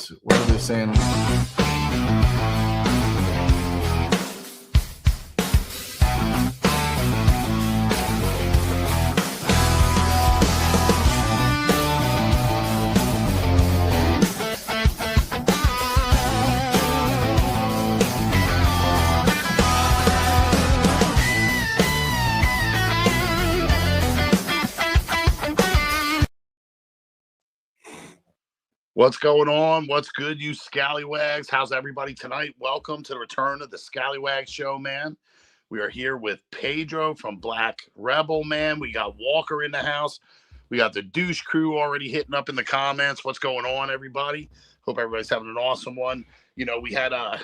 this. What are they saying? What's going on? What's good, you Scallywags? How's everybody tonight? Welcome to the return of the Scallywag Show, man. We are here with Pedro from Black Rebel, man. We got Walker in the house. We got the douche crew already hitting up in the comments. What's going on, everybody? Hope everybody's having an awesome one. You know, we had a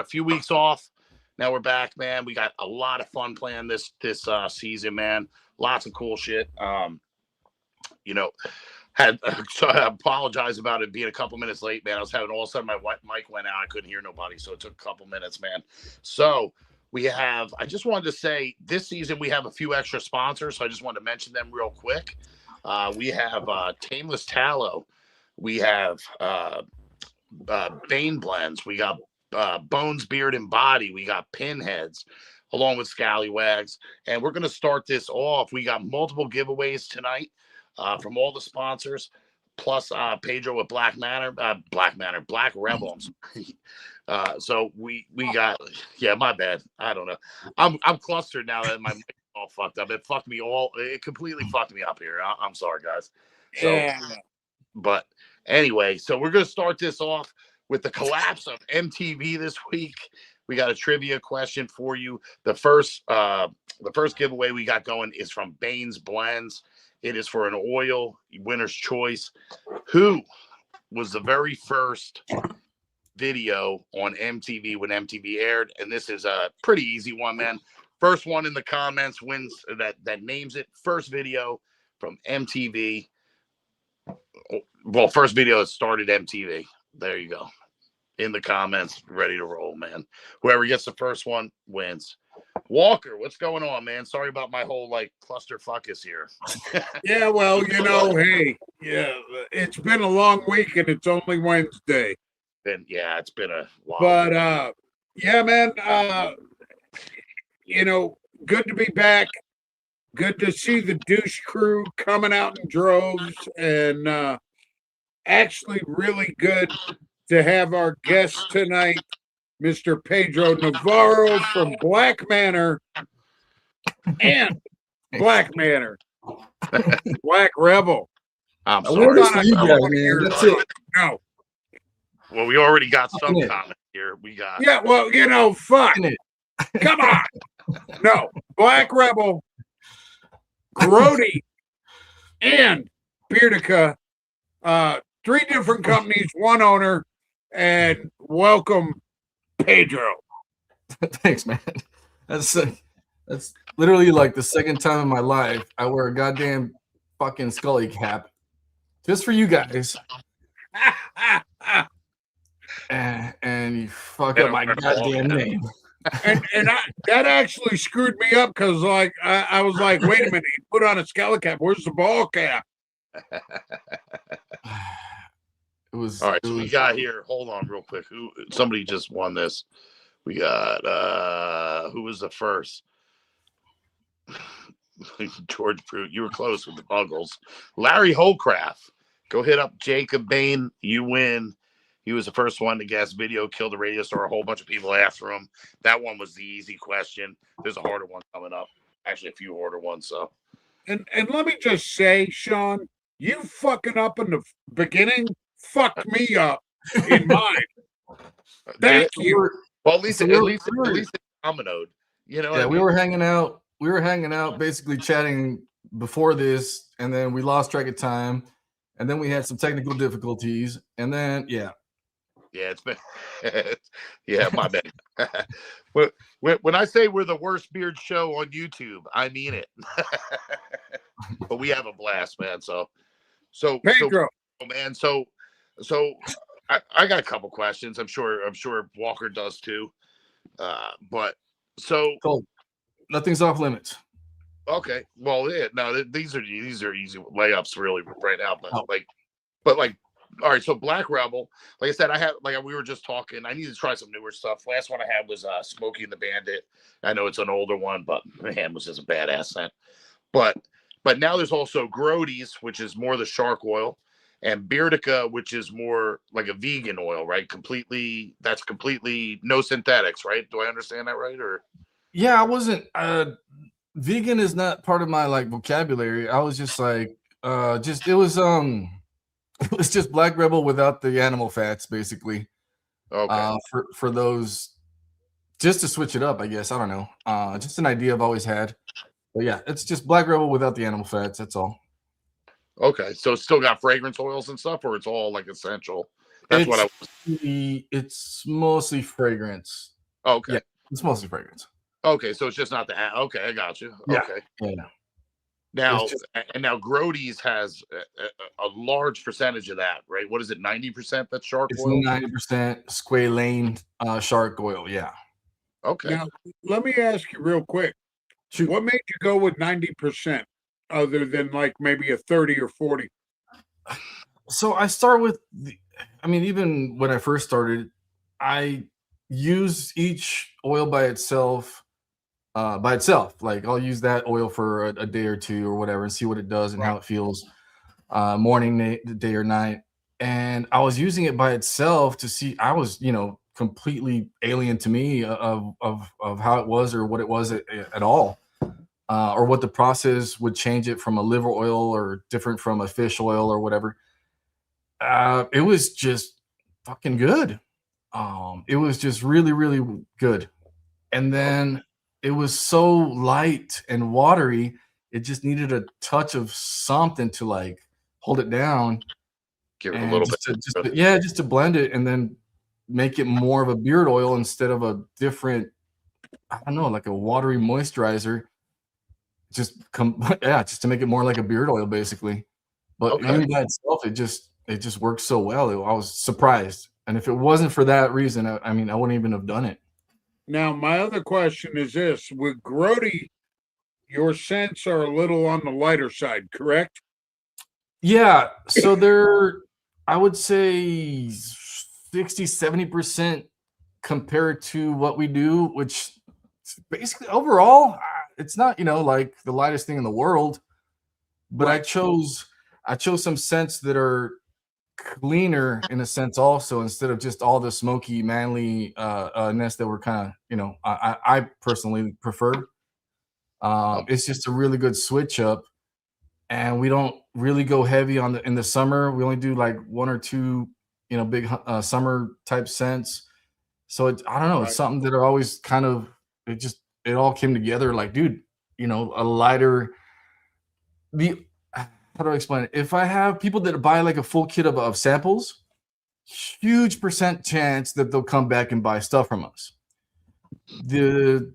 few weeks off. Now we're back, man. We got a lot of fun playing this season, man. Lots of cool shit. So I apologize about it being a couple minutes late, man. I was having all of a sudden my mic went out. I couldn't hear nobody, so it took a couple minutes, man. So I just wanted to say this season we have a few extra sponsors, so I just wanted to mention them real quick. We have Tameless Tallow. We have Bane Blends. We got Bones, Beard, and Body. We got Pinheads, along with Scallywags. And we're going to start this off. We got multiple giveaways tonight. From all the sponsors, plus Pedro with Black Rebel. So we got, yeah, my bad. I don't know. I'm clustered now that my mic is all fucked up. It completely fucked me up here. I'm sorry, guys. So, yeah. But anyway, so we're gonna start this off with the collapse of MTV this week. We got a trivia question for you. The first giveaway we got going is from Bane's Blends. It is for an oil, winner's choice. Who was the very first video on MTV when MTV aired? And this is a pretty easy one, man. First one in the comments wins that names it. First video from MTV. Well, first video that started MTV. There you go. In the comments, ready to roll, man. Whoever gets the first one wins. Walker, what's going on, man? Sorry about my whole clusterfuckus here. Yeah, well, hey, yeah, it's been a long week and it's only Wednesday. It's been a while. But yeah, man, good to be back. Good to see the douche crew coming out in droves, and actually really good to have our guest tonight, Mr. Pedro Navarro from Black Manor and Black Manor, Black Rebel. I'm sorry. That's it. No. Well, we already got some comments here. We got. Yeah, well, fuck. Come on. No, Black Rebel, Grody, and Beardica. 3 different companies, 1 owner, and welcome, Pedro. Thanks, man. That's literally like the second time in my life I wear a goddamn fucking Scully cap just for you guys. and you fuck up my goddamn name. And that actually screwed me up because I was like, wait a minute, you put on a Scully cap. Where's the ball cap? It was all right. So we got here. Hold on, real quick. Somebody just won this. We got who was the first? George Fruit. You were close with the Buggles. Larry Holcraft. Go hit up Jacob Bain. You win. He was the first one to guess video killed the radio star. A whole bunch of people after him. That one was the easy question. There's a harder one coming up. Actually, a few harder ones. So. And let me just say, Sean, you fucking up in the beginning fucked me up in mine. Thank you. Well, at least it's dominoed. Yeah, we were hanging out. We were hanging out, basically chatting before this, and then we lost track of time, and then we had some technical difficulties, and then yeah, it's been my bad. When I say we're the worst beard show on YouTube, I mean it. But we have a blast, man. So Pedro, man. So I got a couple questions. I'm sure Walker does too. But so cool. Nothing's off limits. Okay. Well, yeah, no, these are easy layups really right now. But all right. So Black Rebel, like I said, I had like we were just talking. I need to try some newer stuff. Last one I had was Smokey and the Bandit. I know it's an older one, but man, was just a badass scent. But now there's also Grody's, which is more the shark oil, and Beardica, which is more like a vegan oil, right? That's completely no synthetics, right? Do I understand that right? Or Yeah, I wasn't. Vegan is not part of my like vocabulary. I was just like, just it was it was just Black Rebel without the animal fats, basically. okay, For those, just to switch it up, I guess. I don't know. Just an idea I've always had. But yeah, it's just Black Rebel without the animal fats. That's all. okay. So it's still got fragrance oils and stuff, or it's all like essential. That's what I. It's mostly fragrance. Okay. Yeah, it's mostly fragrance. Okay, so it's just not the. Okay, I got you. Yeah. Okay. Yeah. Now, now Grody's has a large percentage of that, right? What is it, 90% that's shark It's oil? 90% squalane shark oil. Yeah. Okay. Now, let me ask you real quick. Shoot. What made you go with 90% other than like maybe a 30 or 40? So I start with, even when I first started, I use each oil by itself. Like I'll use that oil for a day or two or whatever and see what it does and how it feels, morning, day or night. And I was using it by itself to see. I was, completely alien to me of how it was or what it was at all, or what the process would change it from a liver oil or different from a fish oil or whatever. It was just fucking good. It was just really, really good. And then it was so light and watery, it just needed a touch of something to like hold it down. Give it a little bit. Just to blend it and then make it more of a beard oil instead of a different, I don't know, like a watery moisturizer. Just to make it more like a beard oil, basically. But even by itself, it just works so well. I was surprised. And if it wasn't for that reason, I wouldn't even have done it. Now, my other question is this. With Grody, your scents are a little on the lighter side, correct? Yeah. So they're, I would say 60-70% compared to what we do, which basically overall, it's not, like the lightest thing in the world. But I chose some scents that are cleaner in a sense also, instead of just all the smoky manly ness that we're kind of, I personally prefer. It's just a really good switch up, and we don't really go heavy in the summer. We only do like one or two big summer type scents. So I don't know, it's something that are always kind of, it all came together like, dude, a lighter, how do I explain it? If I have people that buy like a full kit of samples, huge percent chance that they'll come back and buy stuff from us. The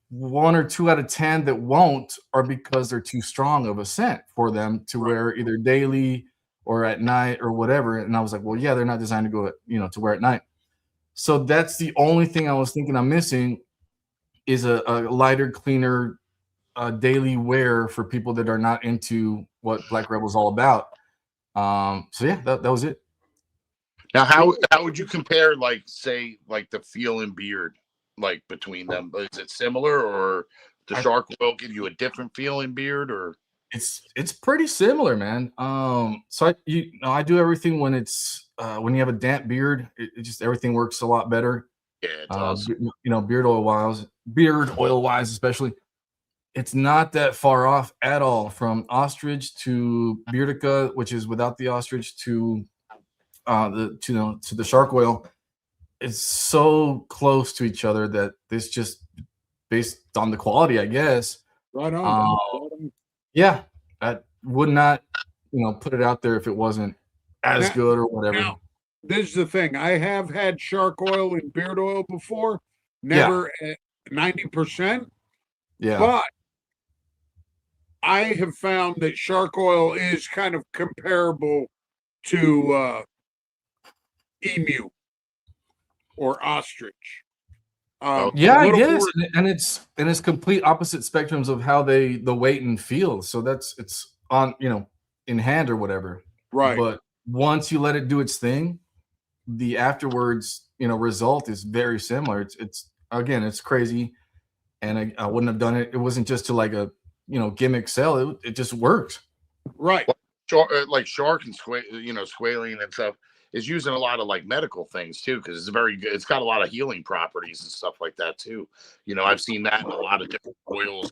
1 or 2 out of 10 that won't are because they're too strong of a scent for them to wear either daily or at night or whatever. And I was like, well, yeah, they're not designed to go to wear at night. So that's the only thing I was thinking I'm missing is a lighter, cleaner daily wear for people that are not into what Black Rebel's all about. So yeah, that was it. Now, how would you compare, like, say, like the feel and beard, like between them? Is it similar, or the shark oil give you a different feel and beard, or? It's pretty similar, man. So I do everything when it's when you have a damp beard, it just everything works a lot better. Yeah, it does. Beard oil wise, especially. It's not that far off at all from ostrich to Beardica, which is without the ostrich, to the shark oil. It's so close to each other that this just based on the quality, I guess. Right on. Yeah, I would not, put it out there if it wasn't as good or whatever. Now, this is the thing. I have had shark oil and beard oil before, never at 90%. Yeah. But I have found that shark oil is kind of comparable to emu or ostrich. Yeah, I guess, and it's complete opposite spectrums of how the weight and feel. So it's on in hand or whatever. Right. But once you let it do its thing, the afterwards, result is very similar. It's again, it's crazy, and I wouldn't have done it. It wasn't just to like a gimmick sell. It just works. Right. Like shark and squalene and stuff is using a lot of like medical things too, because it's very good. It's got a lot of healing properties and stuff like that too. I've seen that in a lot of different oils.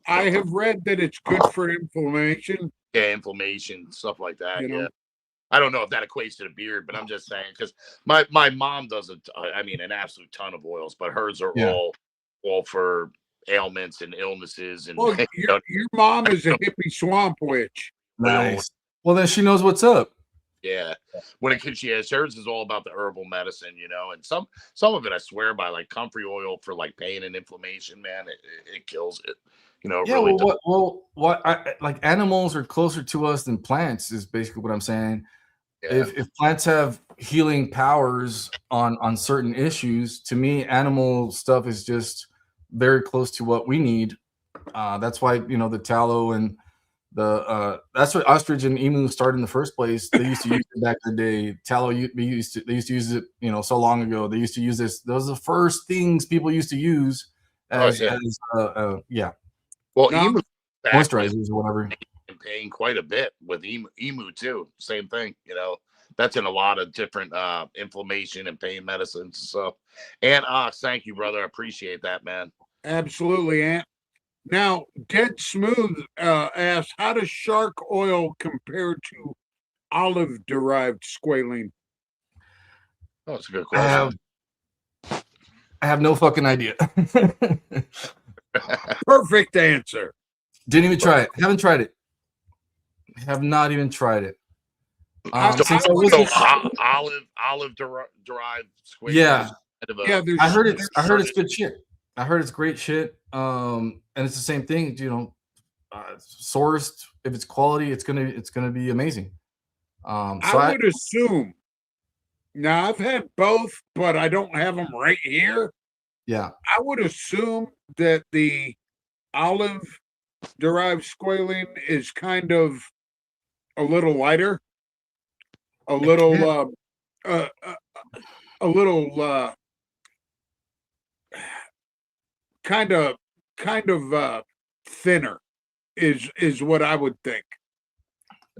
I have read that it's good for inflammation. Yeah, inflammation, stuff like that. You know? Yeah. I don't know if that equates to the beard, but I'm just saying because my mom does an absolute ton of oils, but hers are all for ailments and illnesses. And well, your mom is a hippie swamp witch. Nice. Well, then she knows what's up. Yeah, hers is all about the herbal medicine, and some of it I swear by, like comfrey oil for like pain and inflammation. Man, it kills it. Yeah. Really like animals are closer to us than plants is basically what I'm saying. Yeah. If plants have healing powers on certain issues, to me, animal stuff is just very close to what we need. That's why the tallow and that's what ostrich and emu started in the first place. They used to use it back in the day. Tallow they used to use it so long ago. They used to use this. Those are the first things people used to use as Well, emu moisturizers or whatever. And paying quite a bit with emu too. Same thing. That's in a lot of different inflammation and pain medicines and stuff. And thank you, brother. I appreciate that, man. Absolutely, Ant. Now, Dead Smooth asks, how does shark oil compare to olive-derived squalene? Oh, that's a good question. I have no fucking idea. Perfect answer. Didn't even try it. Haven't tried it. Have not even tried it. Olive derived squalene. Yeah. I heard it's good shit. I heard it's great shit. And it's the same thing, sourced. If it's quality, it's gonna be amazing. I would assume. Now I've had both, but I don't have them right here. Yeah, I would assume that the olive-derived squalene is kind of a little lighter, a little kind of thinner is what I would think.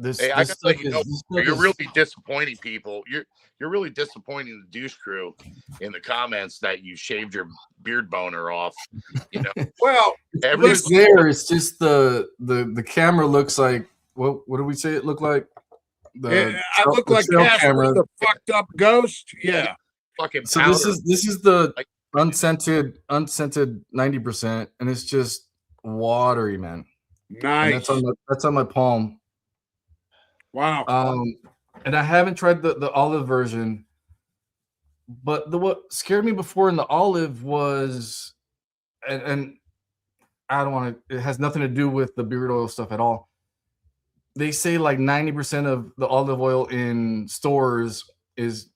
I gotta let you know, you're really disappointing people. You're really disappointing the douche crew in the comments that you shaved your beard boner off. Well, it's there. It's just the camera looks like what do we say it looked like? I look like Casper the fucked up ghost. Yeah. Fucking. So powder. this is the unscented 90%, and it's just watery, man. Nice. And that's on my palm. Wow. And I haven't tried the olive version, but what scared me before in the olive was, and I don't want to. It has nothing to do with the beard oil stuff at all. They say like 90% of the olive oil in stores is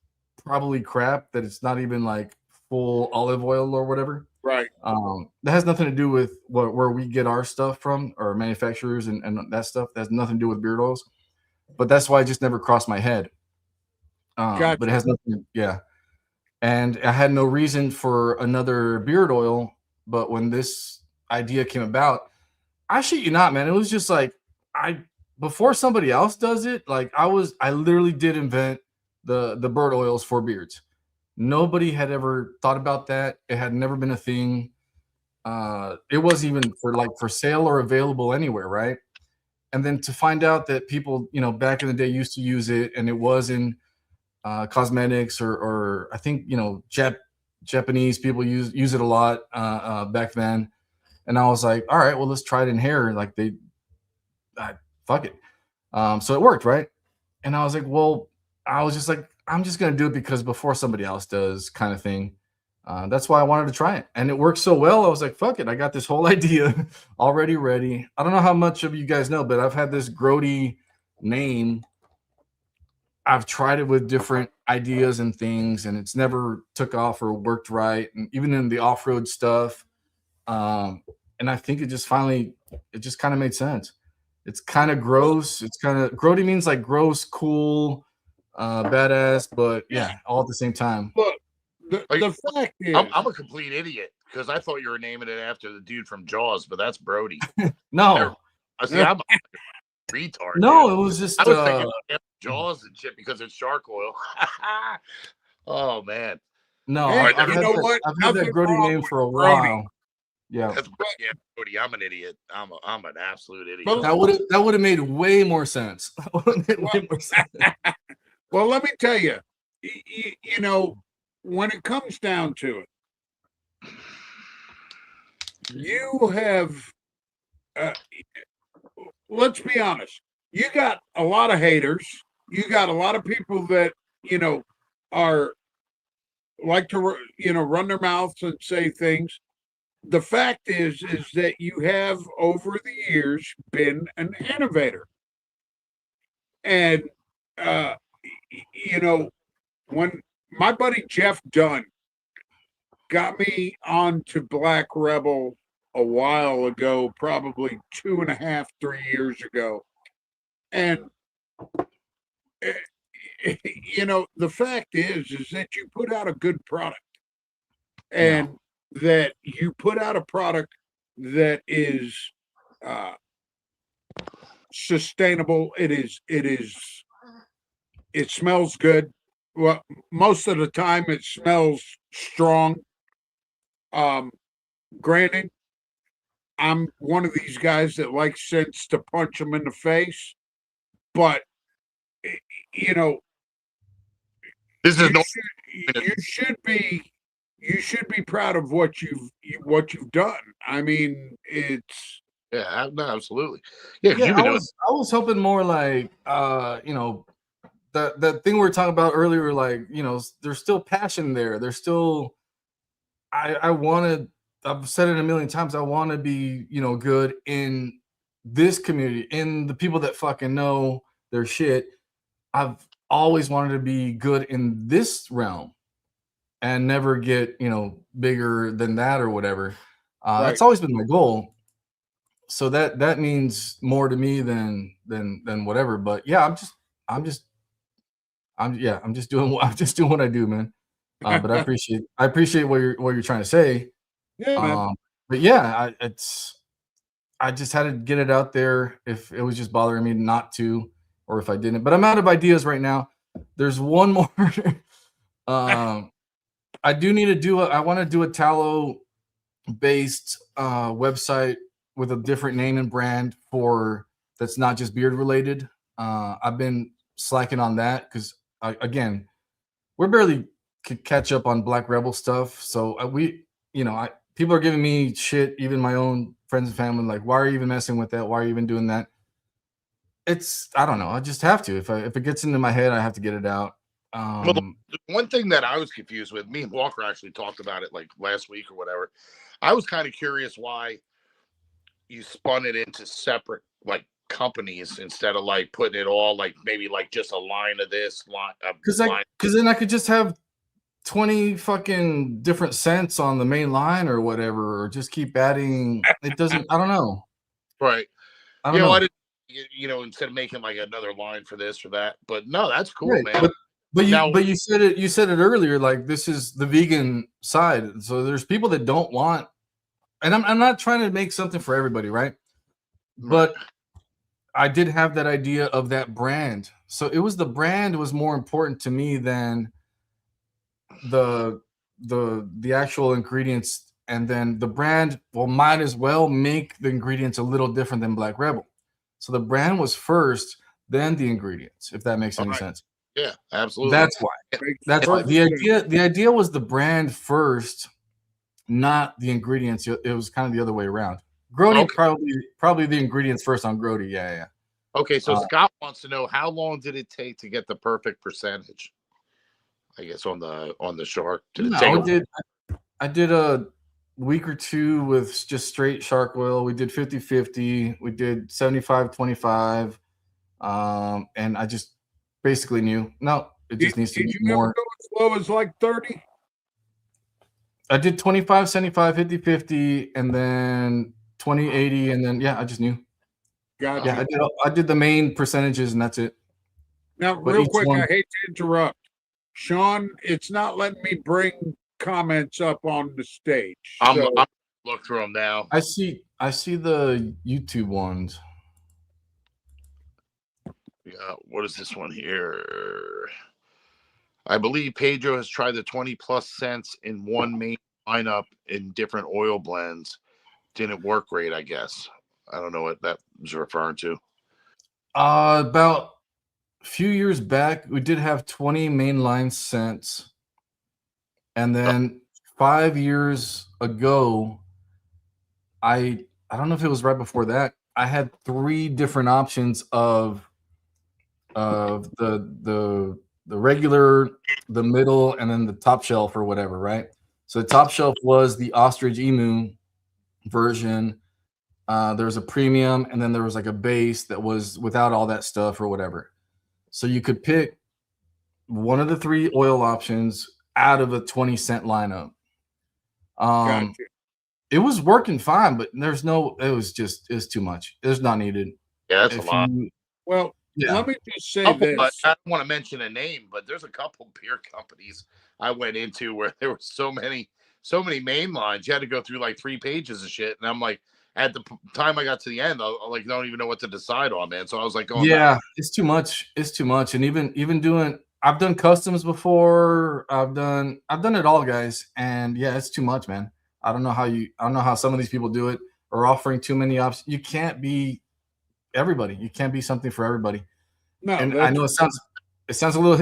probably crap. That it's not even like full olive oil or whatever. Right. That has nothing to do with where we get our stuff from, or manufacturers and that stuff. That has nothing to do with beard oils. But that's why it just never crossed my head. Gotcha. But it has nothing. Yeah. And I had no reason for another beard oil. But when this idea came about, I shit you not, man. It was just like before somebody else does it, like I literally did invent the bird oils for beards. Nobody had ever thought about that. It had never been a thing. It wasn't even for sale or available anywhere, right? And then to find out that people, back in the day used to use it, and it was in cosmetics or I think, Japanese people use it a lot back then. And I was like, all right, well, let's try it in hair. Like fuck it. So it worked, right? And I was like, well, I was just like, I'm just going to do it because before somebody else does, kind of thing. That's why I wanted to try it. And it worked so well. I was like, fuck it. I got this whole idea already ready. I don't know how much of you guys know, but I've had this grody name. I've tried it with different ideas and things, and it's never took off or worked right. And even in the off-road stuff. And I think it just kind of made sense. It's kind of gross. It's kind of grody means like gross, cool, badass, but yeah, all at the same time. Look, the fact is, I'm a complete idiot because I thought you were naming it after the dude from Jaws, but that's Brody. No, I see. I'm a retard. no, dude. it was just I was thinking Jaws and shit because it's shark oil. Oh man, no. Hey, I've you had know that, what? I've had that Nothing Brody wrong name with for a Brody. while. Yeah, that's Brody. I'm an idiot. I'm an absolute idiot. But- that would have made way more sense. That would've made way more sense. Well, let me tell you, you know, when it comes down to it, you have, let's be honest, you got a lot of haters. You got a lot of people that, you know, are like to, you know, run their mouths and say things. The fact is that you have over the years been an innovator. And, you know, when my buddy Jeff Dunn got me onto Black Rebel a while ago, probably 2.5, 3 years ago. And, you know, the fact is that you put out a good product and that you put out a product that is sustainable. It smells good. Well, most of the time it smells strong. Granted, I'm one of these guys that likes scents to punch them in the face, but you know, This is you should be proud of what you've done. I mean, it's no, absolutely. Yeah, Yeah, you've been doing. I was hoping more like you know, that thing we were talking about earlier, like, you know, there's still passion there. There's still I wanted, I've said it a million times, I want to be, you know, good in this community, in the people that fucking know their shit. I've always wanted to be good in this realm and never get, you know, bigger than that or whatever. Right. That's always been my goal. So that means more to me than whatever. But yeah, I'm just doing I'm just doing what I do, man. But I appreciate what you're trying to say. yeah, man. But yeah, I just had to get it out there if it was just bothering me not to, or if I didn't. But I'm out of ideas right now. There's one more. I do need to do I want to do a tallow based website with a different name and brand for that's not just beard related. I've been slacking on that because again, we're barely could catch up on Black Rebel stuff. So people are giving me shit, even my own friends and family, like, why are you even messing with that? Why are you even doing that? I don't know. I just have to. If it gets into my head, I have to get it out. Well, the one thing that I was confused with, me and Walker actually talked about it like last week or whatever. I was kind of curious why you spun it into separate like companies instead of like putting it all like maybe like just a line of this line. Because then I could just have 20 fucking different scents on the main line or whatever, or just keep adding. It doesn't. I don't know. Right. I don't know. I didn't, instead of making like another line for this or that. But no, that's cool, Right. man. But you said it earlier, like this is the vegan side. So there's people that don't want, and I'm not trying to make something for everybody, right? But I did have that idea of that brand. So the brand was more important to me than the actual ingredients. And then the brand, well, might as well make the ingredients a little different than Black Rebel. So the brand was first, then the ingredients, if that makes any sense. Yeah, absolutely. That's why. The idea was the brand first, not the ingredients. It was kind of the other way around. Grody probably the ingredients first on Grody. Yeah. Okay, so Scott wants to know, how long did it take to get the perfect percentage? I guess on the shark. I did a week or two with just straight shark oil. We did 50-50. We did 75-25. And I just basically knew, no, it just needs to be more. Go as low as like 30? I did 25, 75, 50-50, and then 20-80, and then I just knew. Gotcha. Yeah, I did the main percentages, and that's it. Now, But real each quick, one, I hate to interrupt. Sean, it's not letting me bring comments up on the stage. I'm look through them now. I see the YouTube ones. Yeah, what is this one here? I believe Pedro has tried the 20+ cents in one main lineup in different oil blends. Didn't work great, I guess. I don't know what that was referring to. About a few years back, we did have 20 mainline cents. And then 5 years ago, I don't know if it was right before that, I had 3 different options of the regular, the middle, and then the top shelf or whatever, right? So the top shelf was the ostrich emu version. There was a premium, and then there was like a base that was without all that stuff or whatever. So you could pick one of the 3 oil options out of a 20-cent lineup. Gotcha. It was working fine, but it's too much. It's not needed. Yeah, that's a lot. Well, Yeah. let me just say I this. don't want to mention a name, but there's a couple beer companies I went into where there were so many main lines. You had to go through like 3 pages of shit, and I'm like, at the time I got to the end, I like don't even know what to decide on, man. So I was like, it's too much. It's too much. And even doing, I've done customs before. I've done it all, guys. And yeah, it's too much, man. I don't know how some of these people do it, or offering too many options. You can't be everybody. You can't be something for everybody. No, and I know it sounds a little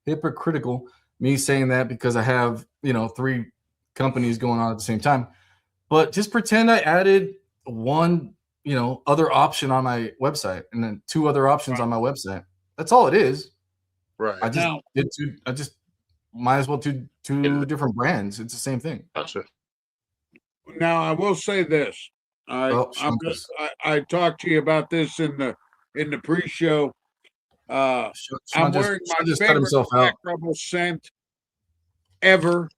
hypocritical me saying that, because I have 3 companies going on at the same time. But just pretend I added one other option on my website, and then 2 other options on my website. That's all it is. right. I just might as well do 2 different brands. It's the same thing. Gotcha. Now I will say this. I talked to you about this in the pre-show. I'm wearing my favorite Black Rebel scent ever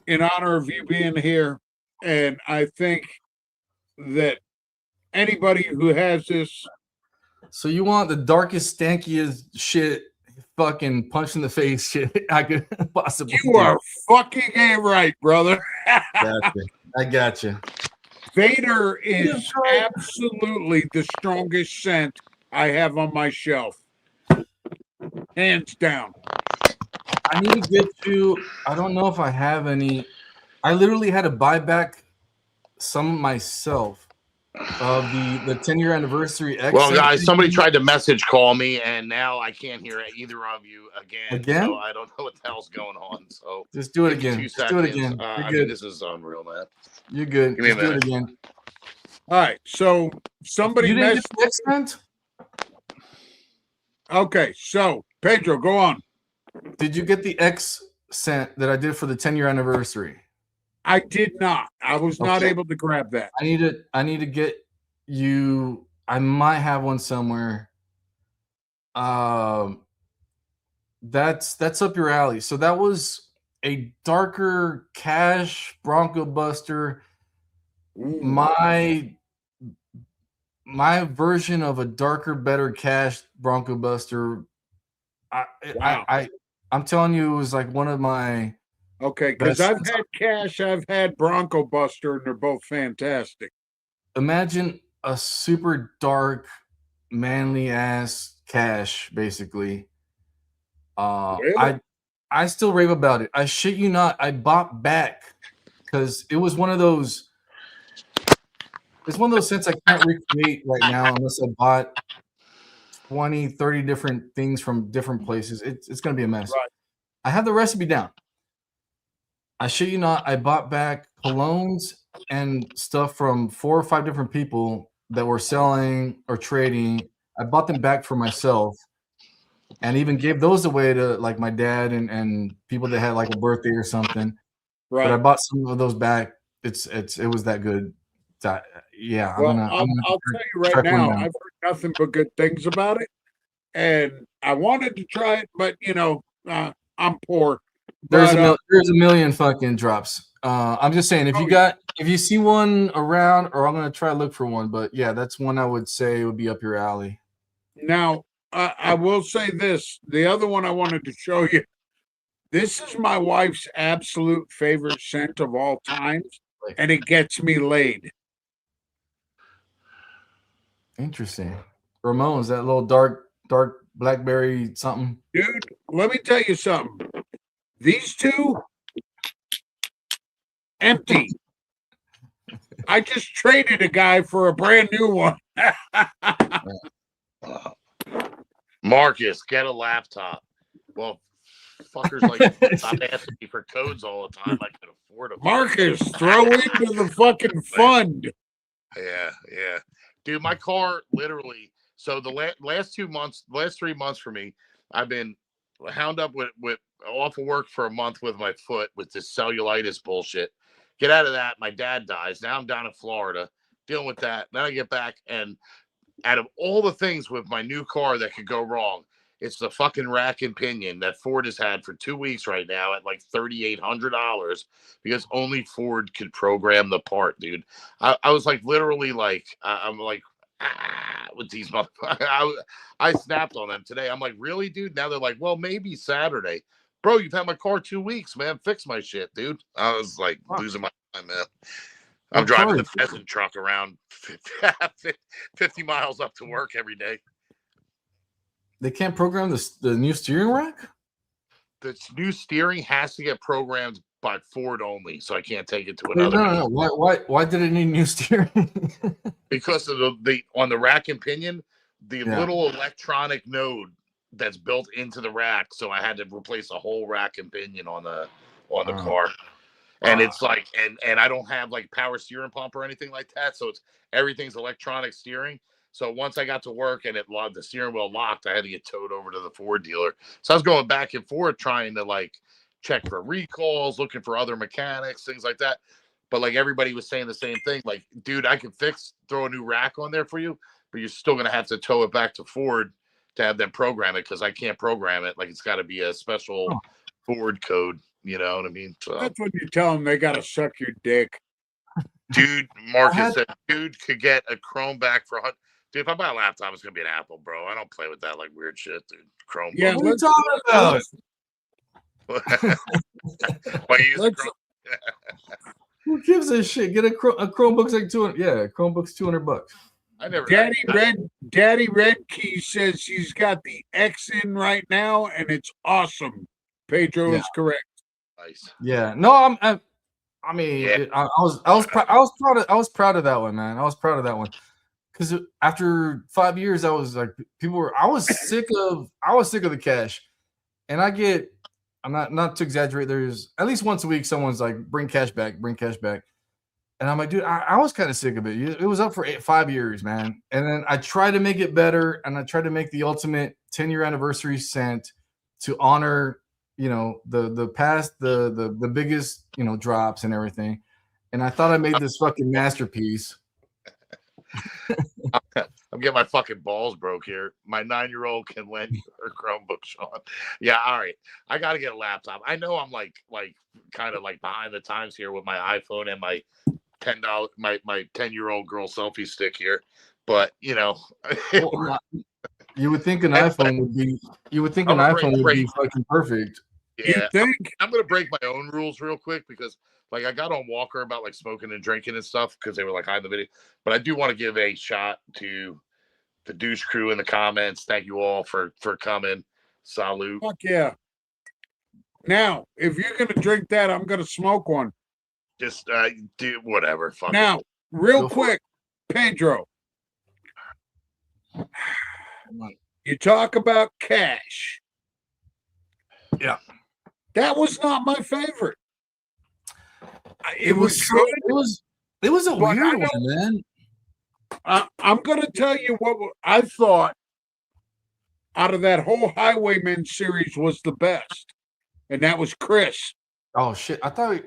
in honor of you being here, and I think that anybody who has this. So you want the darkest, stankiest shit, fucking punch in the face shit I could possibly. You are fucking right, brother. I got you. Vader is absolutely the strongest scent I have on my shelf. Hands down. I need to get to, I don't know if I have any. I literally had to buy back some myself of the 10-year anniversary X. Well, guys, somebody tried to message call me, and now I can't hear either of you again. So I don't know what the hell's going on. So just do it again. 2 seconds. Do it again. I mean, this is unreal, man. You're good. Give me a just do minute. it again. All right. So somebody messaged. Okay. So Pedro, go on. Did you get the X scent that I did for the 10-year anniversary? I did not. I was not able to grab that. I need to get you. I might have one somewhere. That's up your alley. So that was a darker cash Bronco Buster. My version of a darker, better cash Bronco Buster. I'm telling you, it was like one of my. Okay, because I've had cash, I've had Bronco Buster, and they're both fantastic. Imagine a super dark, manly ass cash, basically. Really? I still rave about it. I shit you not. I bought back because it was one of those. It's one of those scents I can't recreate right now unless I bought 20, 30 different things from different places. It's going to be a mess. Right. I have the recipe down. I shit you not, I bought back colognes and stuff from 4 or 5 different people that were selling or trading. I bought them back for myself, and even gave those away to like my dad and people that had like a birthday or something. Right. But I bought some of those back. It was that good. Yeah. Well, I'll tell you right now, I've heard nothing but good things about it, and I wanted to try it, but I'm poor. There's a million fucking drops. I'm just saying, if you see one around, or I'm gonna try to look for one, but yeah, that's one I would say would be up your alley. Now, I will say this. The other one I wanted to show you. This is my wife's absolute favorite scent of all times, and it gets me laid. Interesting. Ramones, that little dark blackberry something. Dude, let me tell you something. These two, empty. I just traded a guy for a brand new one. Marcus, get a laptop. Well, fuckers like stop asking me for codes all the time. I can afford them. Marcus, throw into the fucking fund. Yeah. Dude, my car literally. So the last 3 months for me, I've been hound up with off of work for a month with my foot with this cellulitis bullshit. Get out of that. My dad dies. Now I'm down in Florida dealing with that. Then I get back, and out of all the things with my new car that could go wrong, it's the fucking rack and pinion that Ford has had for 2 weeks right now at like $3,800 because only Ford could program the part, dude. I was like, literally, like, I'm like, with these motherfuckers. I snapped on them today. I'm like, really, dude? Now they're like, well, maybe Saturday. Bro, you've had my car 2 weeks, man. Fix my shit, dude. I was like losing my mind, man. I'm driving the pheasant truck around 50 miles up to work every day. They can't program the new steering rack? The new steering has to get programmed by Ford only, so I can't take it to another. No. Why did it need new steering? Because of the on the rack and pinion, the little electronic node that's built into the rack. So I had to replace a whole rack and pinion on the car. And it's like, and I don't have like power steering pump or anything like that. So everything's electronic steering. So once I got to work and the steering wheel locked, I had to get towed over to the Ford dealer. So I was going back and forth trying to like check for recalls, looking for other mechanics, things like that. But like everybody was saying the same thing. Like, dude, I can throw a new rack on there for you, but you're still going to have to tow it back to Ford to have them program it because I can't program it. Like, it's got to be a special Ford code. You know what I mean? So that's when you tell them they got to suck your dick. Dude, Marcus said, dude could get a Chrome back for dude, if I buy a laptop, it's gonna be an Apple, bro. I don't play with that like weird shit, dude. Chrome. Yeah, what are you talking about? Who gives a shit? Get a Chromebook's like $200. Yeah, Chromebook's $200. I never. Daddy Red Key says she's got the X in right now, and it's awesome. Pedro is correct. Nice. Yeah. No, I was proud of that one, man. I was proud of that one. Because after 5 years, I was like, I was sick of the cash. And I'm not to exaggerate, there's at least once a week, someone's like, bring cash back. And I'm like, dude, I was kind of sick of it. It was up for 5 years, man. And then I tried to make it better. And I tried to make the ultimate 10-year anniversary scent to honor, the past, the biggest, drops and everything. And I thought I made this fucking masterpiece. I'm getting my fucking balls broke here. My 9-year-old can lend you her Chromebook, Sean. Yeah, all right. I got to get a laptop. I know I'm like kind of like behind the times here with my iPhone and my $10 my 10-year-old girl selfie stick here, but you would think an iPhone would be. You would think an iPhone would be fucking perfect. Yeah, I'm gonna break my own rules real quick because like I got on Walker about like smoking and drinking and stuff because they were like hiding the video. But I do want to give a shot to the douche crew in the comments. Thank you all for coming. Salute. Fuck yeah. Now, if you're gonna drink that, I'm gonna smoke one. Just do whatever. Fuck now, real quick, Pedro. You talk about cash. Yeah. That was not my favorite. It was a weird one, man. I'm going to tell you what I thought out of that whole Highwaymen series was the best, and that was Chris. Oh shit! I thought you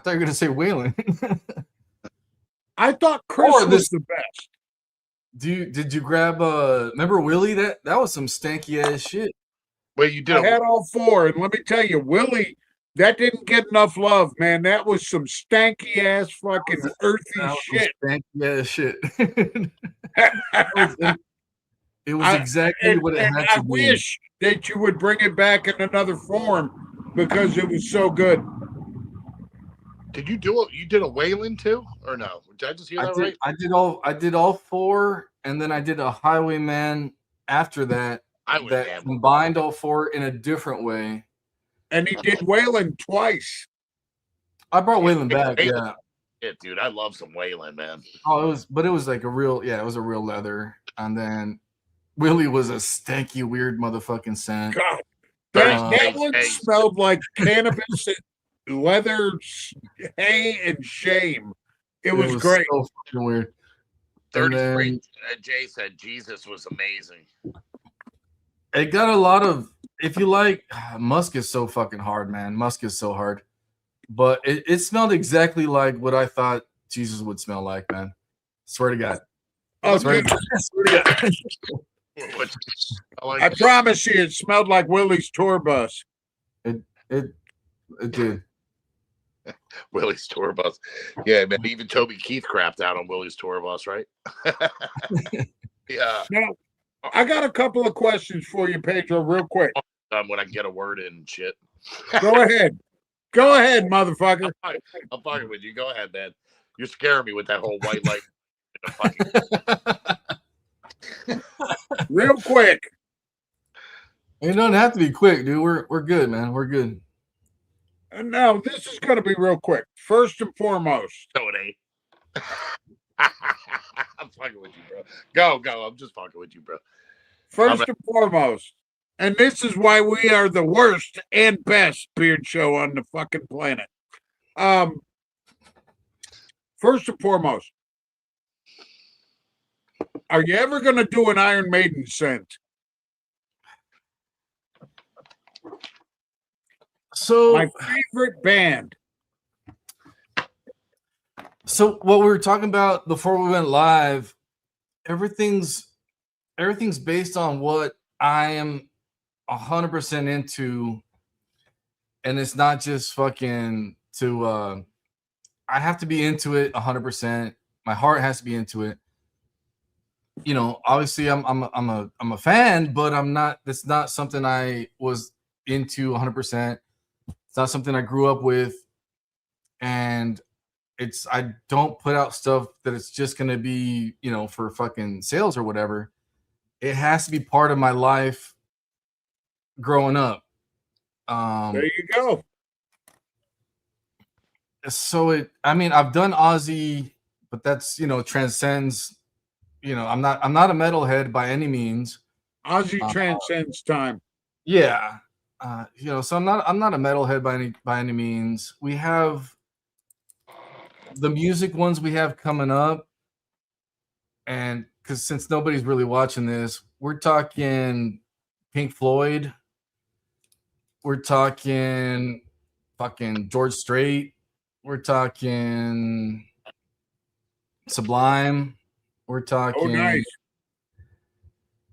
were going to say Waylon. I thought Chris was the best. Did you grab remember Willie? That was some stanky ass shit. Well, you did. I had all four, and let me tell you, Willie, that didn't get enough love, man. That was some stanky ass fucking earthy shit. Stanky ass shit. It was exactly what it had to I be. wish that you would bring it back in another form because it was so good. Did you do it? You did a Wayland too, or no? Did I just hear that right? I did all four, and then I did a Highwayman after that. That combined all four in a different way. And he did Wayland twice. I brought Wayland back, yeah. Yeah, dude, I love some Wayland, man. Oh, it was like a real, it was a real leather. And then Willie was a stanky, weird motherfucking scent. God, that one smelled like cannabis, leather, hay, and shame. It was great. So fucking weird. 33, Jay said Jesus was amazing. It got a lot of, if you like, musk is so fucking hard, man. Musk is so hard. But it smelled exactly like what I thought Jesus would smell like, man. Swear to God. Swear to God. I promise you, it smelled like Willie's tour bus. It did. Willie's tour bus. Yeah, man. Even Toby Keith crapped out on Willie's tour bus, right? Yeah. Now, I got a couple of questions for you, Pedro, real quick. When I get a word in and shit. Go ahead. Go ahead, motherfucker. I'm fucking with you. Go ahead, man. You're scaring me with that whole white light. Real quick. It doesn't have to be quick, dude. We're good, man. We're good. No, this is going to be real quick. First and foremost. No, it ain't. I'm fucking with you, bro. Go. I'm just fucking with you, bro. First and foremost. And this is why we are the worst and best beard show on the fucking planet. First and foremost, are you ever going to do an Iron Maiden scent? So my favorite band. So what we were talking about before we went live, everything's based on what I am 100% into, and it's not just fucking to I have to be into it 100%. My heart has to be into it. You know, obviously I'm a fan, but I'm not, that's not something I was into 100%. It's not something I grew up with, and I don't put out stuff that it's just going to be, you know, for fucking sales or whatever. It has to be part of my life growing up. There you go. So I've done Ozzy, but that's, you know, transcends, you know, I'm not a metalhead by any means. Ozzy transcends time. Yeah. You know, so I'm not a metalhead by any means. We have the music ones we have coming up, and because since nobody's really watching this, we're talking Pink Floyd, we're talking fucking George Strait, we're talking Sublime, we're talking, nice.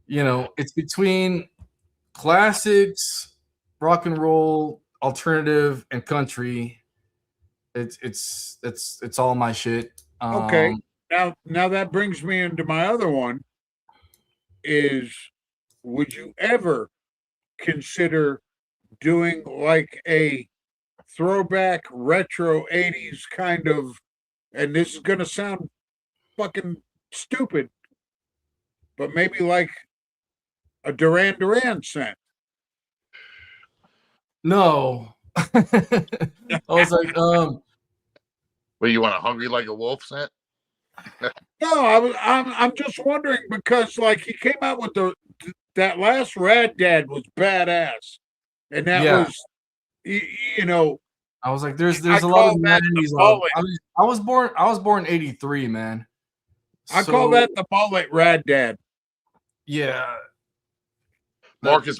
You know, it's between classics, rock and roll, alternative, and country. It's all my shit. Okay. Now that brings me into my other one. Is, would you ever consider doing like a throwback retro 80s kind of, and this is going to sound fucking stupid, but maybe like a Duran Duran scent? No. I was like, well, you want a Hungry Like a Wolf scent? No, I'm just wondering, because like he came out with that last Rad Dad was badass, and that was, you know, I was like, there's a lot of 90s. I was born 83, man. I call that the mullet Rad Dad. Yeah. Marcus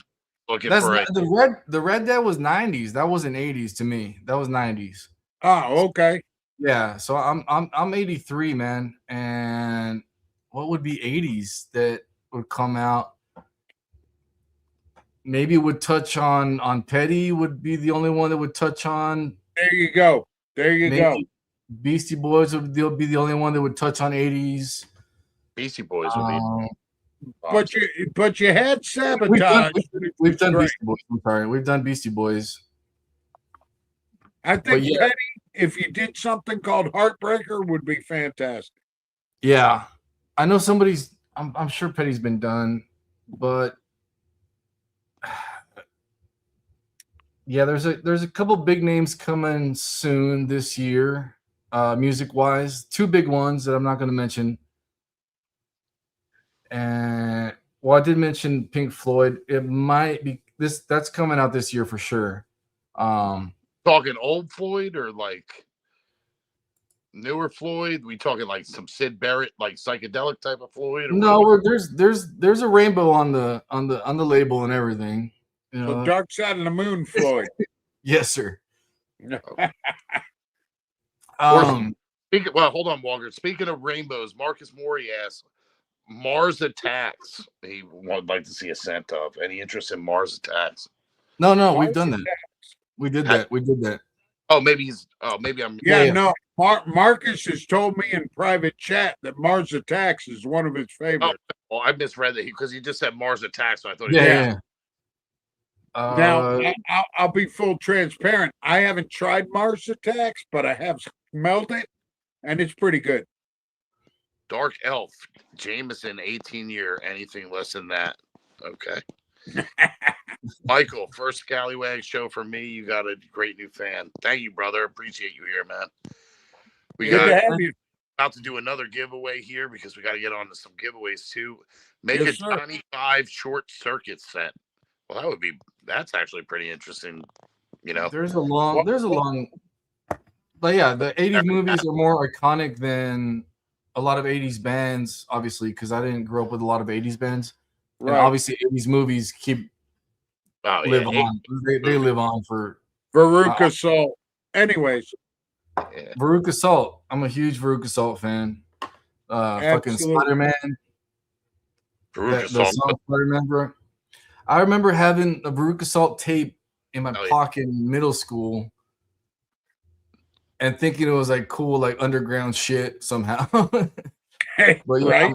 looking for it. The Red Dad was 90s. That wasn't 80s to me. That was 90s. Oh, okay. Yeah, so I'm 83, man. And what would be 80s that would come out? Maybe would touch on Petty would be the only one that would touch on. There you go. Go. Beastie Boys would be the only one that would touch on 80s. Beastie Boys would be. but you had We've Sabotage. we've done Right. Beastie Boys. I'm sorry, we've done Beastie Boys. I But think yeah, Petty, if you did something called Heartbreaker, would be fantastic. yeah, I know somebody's. I'm sure Petty's been done, but yeah, there's a couple big names coming soon this year, music wise. Two big ones that I'm not going to mention. And well, I did mention Pink Floyd. It might be this. That's coming out this year for sure. Talking old Floyd or like newer Floyd? We talking like some Sid Barrett, like psychedelic type of Floyd? Or No, what? there's a rainbow on the label and everything. You So know, Dark Side of the Moon, Floyd. yes, sir. Or Um, well, hold on, Walker. Speaking of rainbows, Marcus Maury asks, Mars Attacks. He would like to see a scent of. Any interest in Mars Attacks? no, we've Mars done that. We did Ha- that. We did that. Oh, maybe he's. Oh, maybe I'm. Yeah, Yeah. no. Marcus has told me in private chat that Mars Attacks is one of his favorites. Oh, I misread that because he just said Mars Attacks. So I thought. Yeah. Now, I'll be full transparent. I haven't tried Mars Attacks, but I have smelled it, and it's pretty good. Dark Elf, Jameson, 18-year. Anything less than that? Okay. Michael, first Scallywag show for me. You got a great new fan. Thank you, brother. Appreciate you here, man. We Good to got have you. about to do another giveaway here because we got to get on to some giveaways too. Make Yes, a sir. Johnny 5 short circuit set. Well, that's actually pretty interesting. You know, there's a long, but yeah, the 80s movies are more iconic than a lot of 80s bands, obviously, because I didn't grow up with a lot of 80s bands. And Right. obviously 80s movies live on. They live on for Veruca Salt. Anyways, Veruca Salt. I'm a huge Veruca Salt fan. Fucking Absolutely. Spider-Man. Veruca The Salt. song Spider-Man, bro. I remember having a Veruca Salt tape in my pocket in middle school and thinking it was like cool, like underground shit somehow. But yeah, right.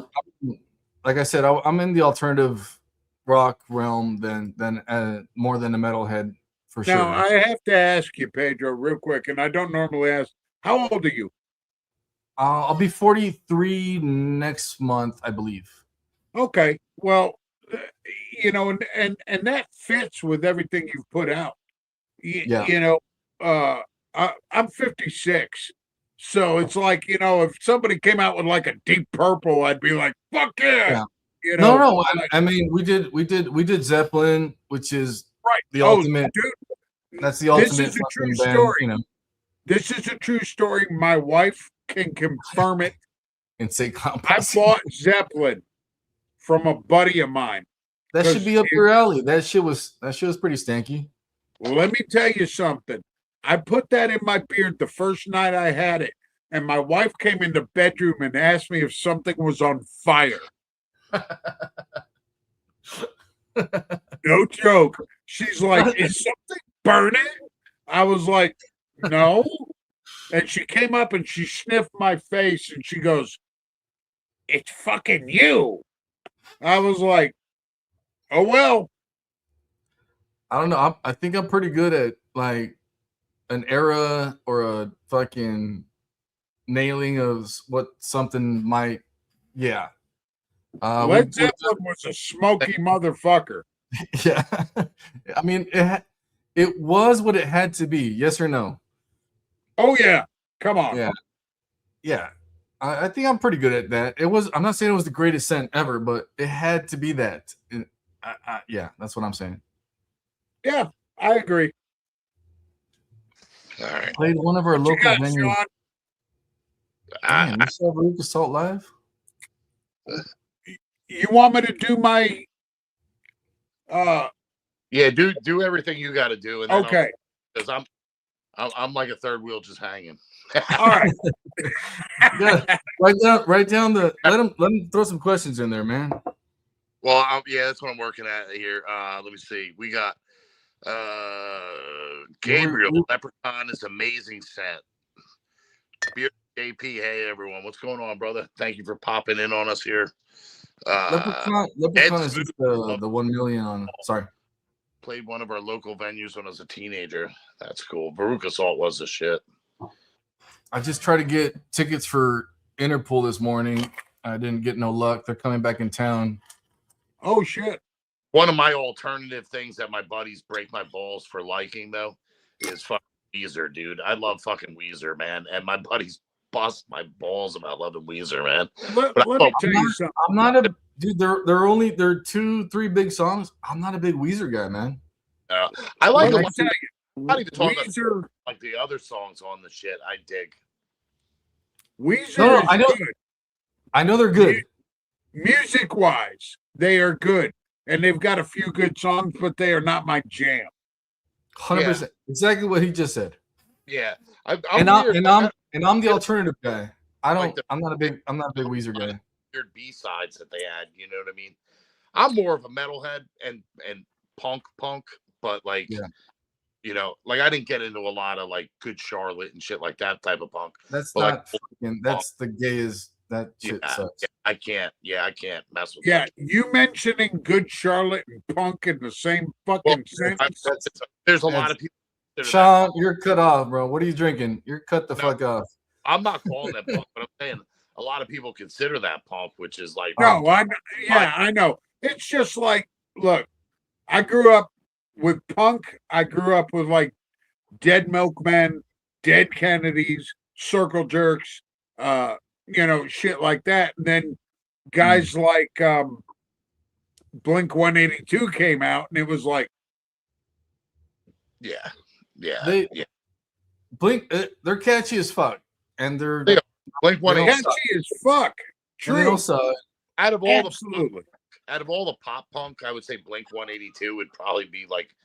like I said, I'm in the alternative rock realm than more than a metalhead for sure. Now, I have to ask you, Pedro, real quick, and I don't normally ask, how old are you? I'll be 43 next month, I believe. Okay. Well, you know, and that fits with everything you've put out. Yeah. You know, I'm 56. So it's like, you know, if somebody came out with like a Deep Purple, I'd be like, fuck yeah. Yeah. You know, No. I mean, we did Zeppelin, which is right. the ultimate. Dude, that's the ultimate. This is a true band, story. You know, this is a true story. My wife can confirm it. and say I bought Zeppelin from a buddy of mine. That should be up your alley. That shit was pretty stanky. Well, let me tell you something. I put that in my beard the first night I had it, and my wife came in the bedroom and asked me if something was on fire. No joke. She's like, "Is something burning?" I was like, "No." And she came up and she sniffed my face and she goes, "It's fucking you." I was like, "Oh well." I don't know. I think I'm pretty good at like an era or a fucking nailing of what something might. Yeah. Led Zeppelin was a smoky motherfucker. Yeah. I mean, it was what it had to be. Yes or no? Oh yeah. Come on. Yeah. I think I'm pretty good at that. It was. I'm not saying it was the greatest scent ever, but it had to be that. And yeah, that's what I'm saying. Yeah, I agree. All right. Played one of our What local you got, venues. Sean? Damn, you saw Veruca Salt live? You want me to do my Yeah, do everything you got to do, and then okay? Because I'm like a third wheel just hanging. All right. Yeah, write down the. Let him throw some questions in there, man. Well, yeah, that's what I'm working at here. Let me see. We got Gabriel. Leprechaun is amazing scent. JP, hey everyone, what's going on, brother? Thank you for popping in on us here. Leprechaun is just the 1 million on. Sorry. Played one of our local venues when I was a teenager. That's cool. Veruca Salt was the shit. I just tried to get tickets for Interpol this morning. I didn't get no luck. They're coming back in town. Oh shit! One of my alternative things that my buddies break my balls for liking though is fucking Weezer, dude. I love fucking Weezer, man, and my buddies bust my balls about loving Weezer, man. Let me tell you something. I'm not a dude. They're 2-3 big songs. I'm not a big Weezer guy, man. I like Let a me tell you, not even talking Weezer. about like the other songs on the shit. I dig. Weezer No, is I know. good. I know they're good. Music wise, they are good, and they've got a few good songs, but they are not my jam. 100%. Exactly what he just said. Yeah, I'm the alternative guy. I'm not a big Weezer guy. Weird B-sides that they had, you know what I mean? I'm more of a metalhead and punk, but like, you know, like I didn't get into a lot of like Good Charlotte and shit like that type of punk. That's but not like, fucking, that's the gayest. That shit sucks. I can't mess with Yeah, that. you mentioning Good Charlotte and punk in the same fucking sentence. There's a lot of people. Sean, you're cut off, bro. What are you drinking? You're cut the fuck off. I'm not calling that punk, but I'm saying a lot of people consider that punk, which is like No, I know. It's just like, look, I grew up with punk. I grew up with like Dead Milkmen, Dead Kennedys, Circle Jerks, you know, shit like that. And then guys like Blink 182 came out, and it was like, Blink, they're catchy as fuck, and they're Blink 182 catchy as fuck. True. Out of all Absolutely. out of all the pop punk, I would say Blink 182 would probably be like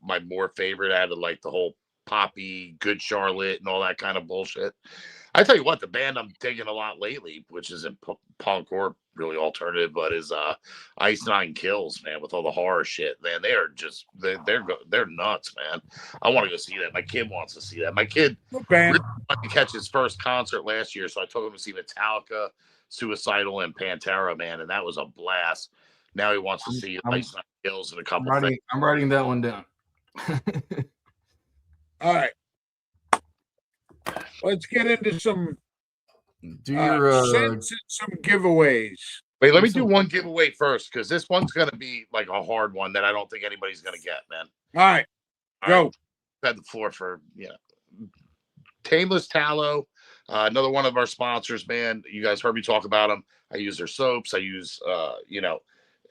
my more favorite out of like the whole poppy Good Charlotte and all that kind of bullshit. I tell you what, the band I'm digging a lot lately, which isn't punk or really alternative, but is Ice Nine Kills, man, with all the horror shit. Man, they are just they're nuts, man. I want to go see that. My kid wants to see that. My kid really wanted to catch his first concert last year, so I took him to see Metallica, Suicidal, and Pantera, man, and that was a blast. Now he wants to see Ice Nine Kills and a couple things. I'm writing that one down. All right. Let's get into some some giveaways. Wait, let me do one giveaway first, because this one's gonna be like a hard one that I don't think anybody's gonna get, man. All right, go. Had the floor for Tameless Tallow, another one of our sponsors, man. You guys heard me talk about them. I use their soaps. I use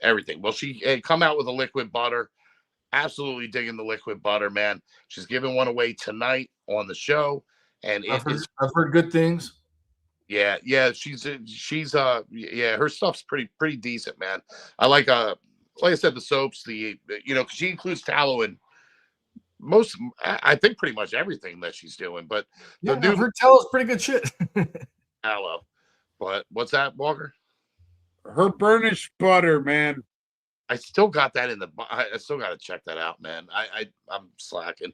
everything. Well, she had come out with a liquid butter. Absolutely digging the liquid butter, man. She's giving one away tonight on the show. And I've heard good things. Yeah, she's her stuff's pretty decent, man. I like I said, the soaps, because she includes tallow in I think pretty much everything that she's doing. But her tallow's pretty good shit. Tallow. But what's that, Walker? Her burnished butter, man. I still got that I still got to check that out, man. I'm slacking,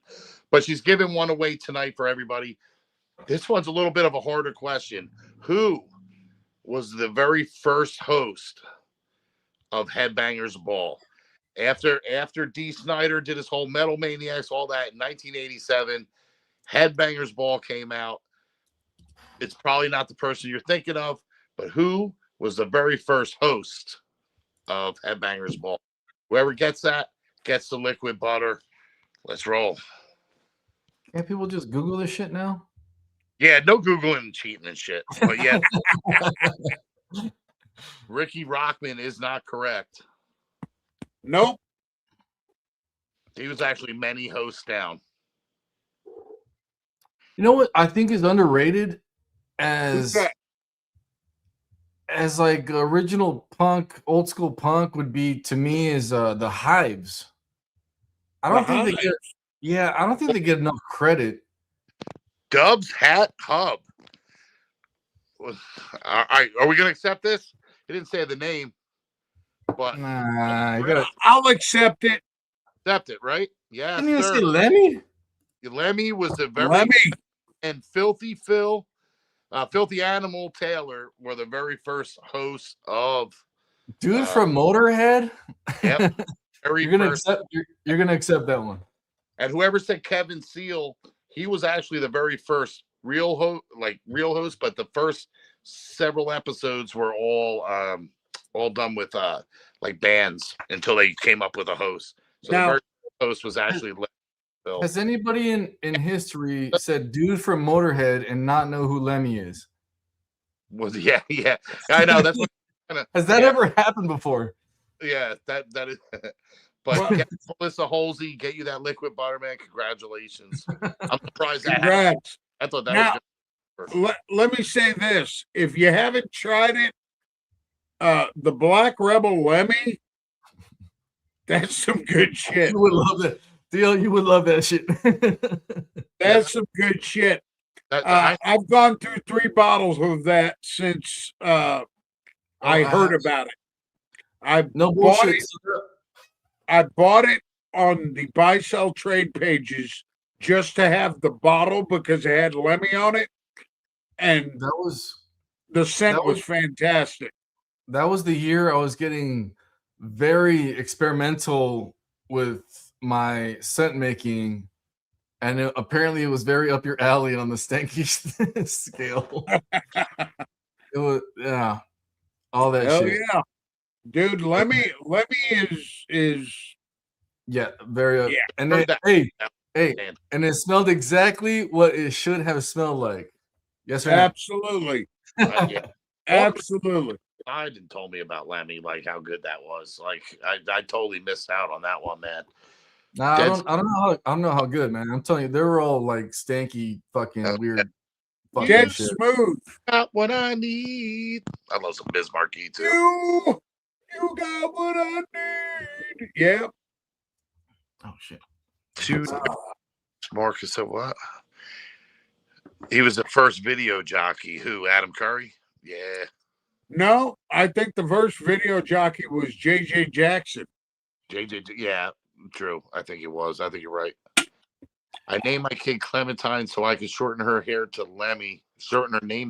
but she's giving one away tonight for everybody. This one's a little bit of a harder question. Who was the very first host of Headbangers Ball? After Dee Snider did his whole Metal Maniacs, all that in 1987, Headbangers Ball came out. It's probably not the person you're thinking of, but who was the very first host of Headbangers Ball? Whoever gets that gets the liquid butter. Let's roll. Can't people just Google this shit now? Yeah, no Googling and cheating and shit. But yeah, Ricky Rockman is not correct. Nope. He was actually many hosts down. You know what I think is underrated as like original punk, old school punk would be to me is the Hives. I don't think they get enough credit. Dub's Hat Hub. All right, are we gonna accept this? He didn't say the name, but I'll accept it. Accept it, right? Yeah. Didn't you say Lemmy? Lemmy was the very and Filthy Phil, Filthy Animal Taylor were the very first hosts of Dude from Motorhead. Yep. Very You're gonna first. accept. You're gonna accept that one. And whoever said Kevin Seal, he was actually the very first real host, but the first several episodes were all done with like bands until they came up with a host. So Now- the very first host was actually Bill. Has anybody in history said "dude from Motorhead" and not know who Lemmy is? Yeah. I know that's what Has that ever happened before? yeah, that is but get Melissa Halsey, get you that liquid butter, man. Congratulations. I'm surprised that happened. Congrats. I thought that Now, was good. let me say this. If you haven't tried it, the Black Rebel Lemmy, that's some good shit. You would love that. Deal, you would love that shit. That's some good shit. I've gone through 3 bottles of that since I heard about it. I no bought bullshit. it. I bought it on the buy sell trade pages just to have the bottle because it had Lemmy on it, and the scent was fantastic. That was the year I was getting very experimental with my scent making, and apparently it was very up your alley on the stanky scale. It was all that Hell shit. yeah, dude. Lemmy is very yeah. And then, and it smelled exactly what it should have smelled like. Yes or no? absolutely, Yeah. absolutely. And told me about Lemmy, like how good that was. Like I totally missed out on that one, man. Nah, I don't know how good, man. I'm telling you, they were all like stanky, fucking weird, fucking Dead shit. smooth. Got what I need. I love some Bismarcky too. You got what I need. Yeah. Oh shit. Marcus said what? He was the first video jockey. Who? Adam Curry? Yeah. No, I think the first video jockey was JJ Jackson. JJ, yeah, true. I think it was. I think you're right. I named my kid Clementine so I could shorten her name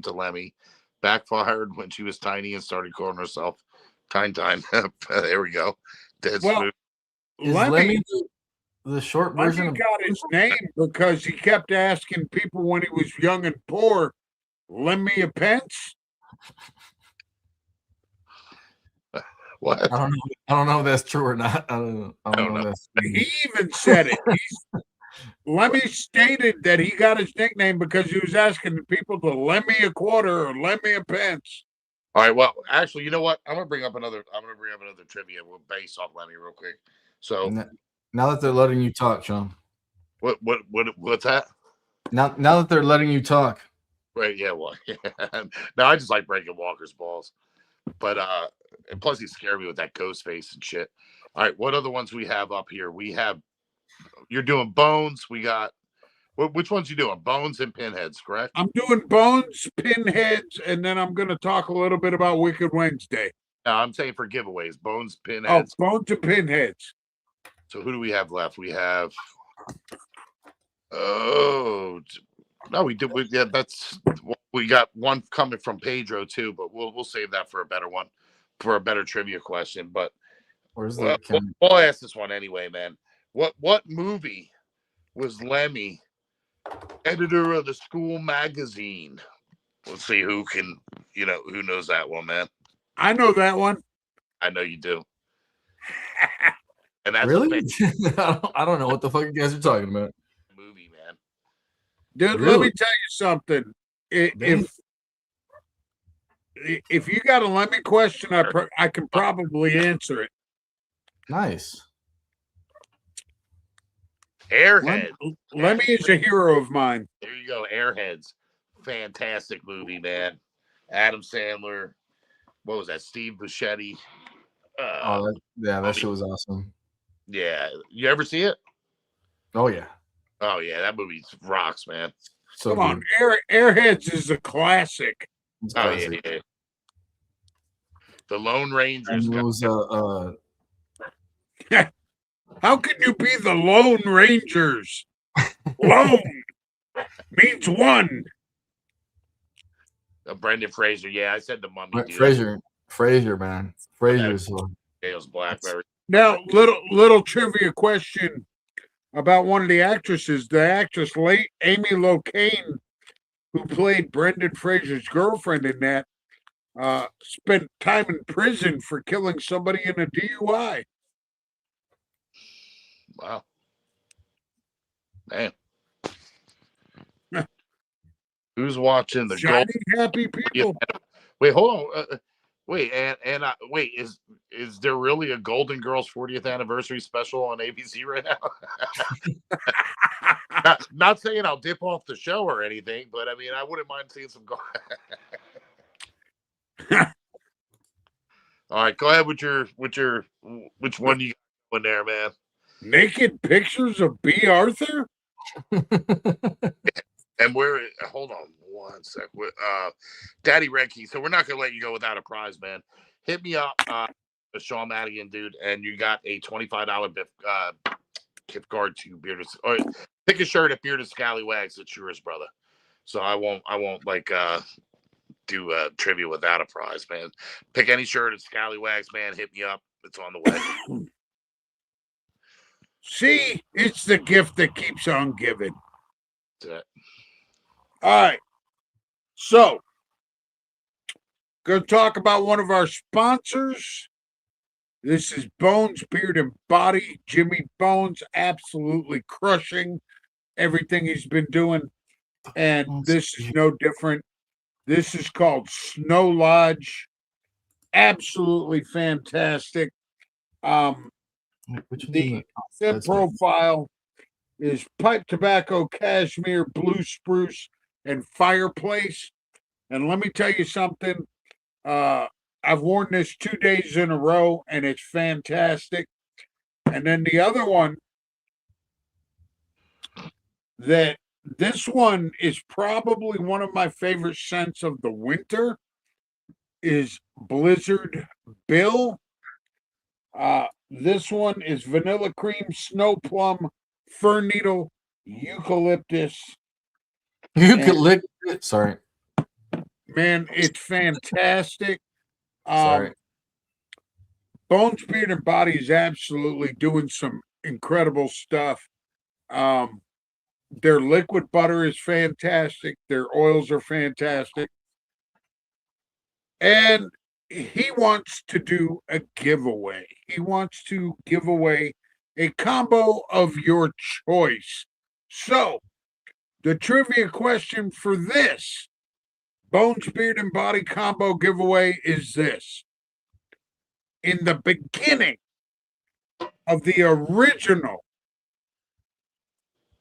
to Lemmy. Backfired when she was tiny and started calling herself Time. There we go. Dead smooth. Is Lemmy the short version of got his name because he kept asking people when he was young and poor, lend me a pence. What? I don't know if that's true or not. I don't know. He even said it. Lemmy stated that he got his nickname because he was asking people to lend me a quarter or lend me a pence. All right. Well, actually, you know what? I'm gonna bring up another trivia based off Lemmy real quick. So now that they're letting you talk, Sean. What's that? Now that they're letting you talk. Right. Yeah. Well. Yeah. No, I just like breaking Walker's balls. But and plus he scared me with that ghost face and shit. All right, what other ones we have up here? You're doing Bones. We got which ones you doing? Bones and Pinheads, correct? I'm doing Bones, Pinheads, and then I'm going to talk a little bit about Wicked Wednesday. No, I'm saying for giveaways, Bones, Pinheads. Oh, Bones and Pinheads. So who do we have left? We have. Oh no, we do. Yeah, we got one coming from Pedro too, but we'll save that for a better one, for a better trivia question. But I'll ask this one anyway, man. What movie was Lemmy editor of the school magazine? Let's see who knows that one, man. I know that one. I know you do. And that's really. I don't know what the fuck you guys are talking about. Movie, man. Dude, let me tell you something. If you got a Lemmy question, I can probably answer it. Nice. Airhead. Lemmy is a hero of mine. There you go. Airheads. Fantastic movie, man. Adam Sandler. What was that? Steve Buscemi. That shit was awesome. Yeah. You ever see it? Oh, yeah. Oh, yeah. That movie rocks, man. So come on. Airheads is a classic. Yeah. The Lone Rangers. How can you be the Lone Rangers? Lone means one. Brendan Fraser. Yeah, I said the Mummy. Frazier, man. Frazier's Dale's Blackberry. Now, little trivia question about one of the actresses. The actress Amy Locane, who played Brendan Fraser's girlfriend in that, spent time in prison for killing somebody in a DUI. Wow. Man. Who's watching the Shiny, gold? happy people. Wait, hold on. Wait, wait, is there really a Golden Girls 40th anniversary special on ABC right now? not saying I'll dip off the show or anything, but I mean, I wouldn't mind seeing some. All right, go ahead with your which one you got in there, man? Naked pictures of B. Arthur? And hold on one sec. Daddy Redkey. So we're not gonna let you go without a prize, man. Hit me up, Sean Madigan, dude, and you got a $25 gift card to Bearded. Or pick a shirt at Bearded Scallywags. It's yours, brother. So I won't like do trivia without a prize, man. Pick any shirt at Scallywags, man. Hit me up. It's on the way. See, it's the gift that keeps on giving. That's it. All right. So, going to talk about one of our sponsors. This is Bones, Beard, and Body. Jimmy Bones, absolutely crushing everything he's been doing. And this is no different. This is called Snow Lodge. Absolutely fantastic. The scent profile is pipe tobacco, cashmere, blue spruce, and fireplace. And let me tell you something. I've worn this 2 days in a row, and it's fantastic. And then the other one, this one is probably one of my favorite scents of the winter, is Blizzard Bill. This one is vanilla cream, snow plum, fir needle, eucalyptus. Sorry. Man, it's fantastic. Sorry. Bones, Beard, and Body is absolutely doing some incredible stuff. Their liquid butter is fantastic. Their oils are fantastic. And he wants to do a giveaway. He wants to give away a combo of your choice. So, the trivia question for this Bones, Beard, and Body combo giveaway is this. In the beginning of the original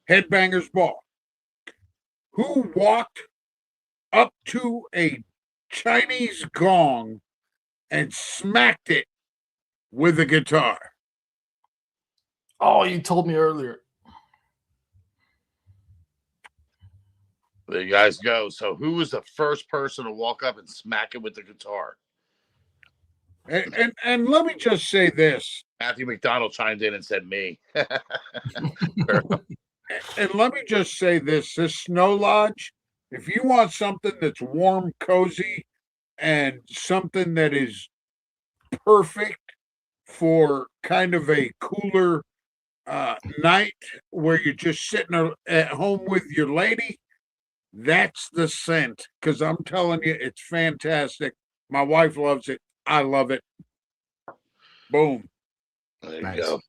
Headbangers Ball, who walked up to a Chinese gong and smacked it with a guitar? Oh, you told me earlier. There you guys go. So who was the first person to walk up and smack it with the guitar? And let me just say this. Matthew McDonald chimed in and said me. And let me just say this Snow Lodge, if you want something that's warm, cozy, and something that is perfect for kind of a cooler night where you're just sitting at home with your lady, that's the scent. Because I'm telling you, it's fantastic. My wife loves it. I love it. Boom. There you go.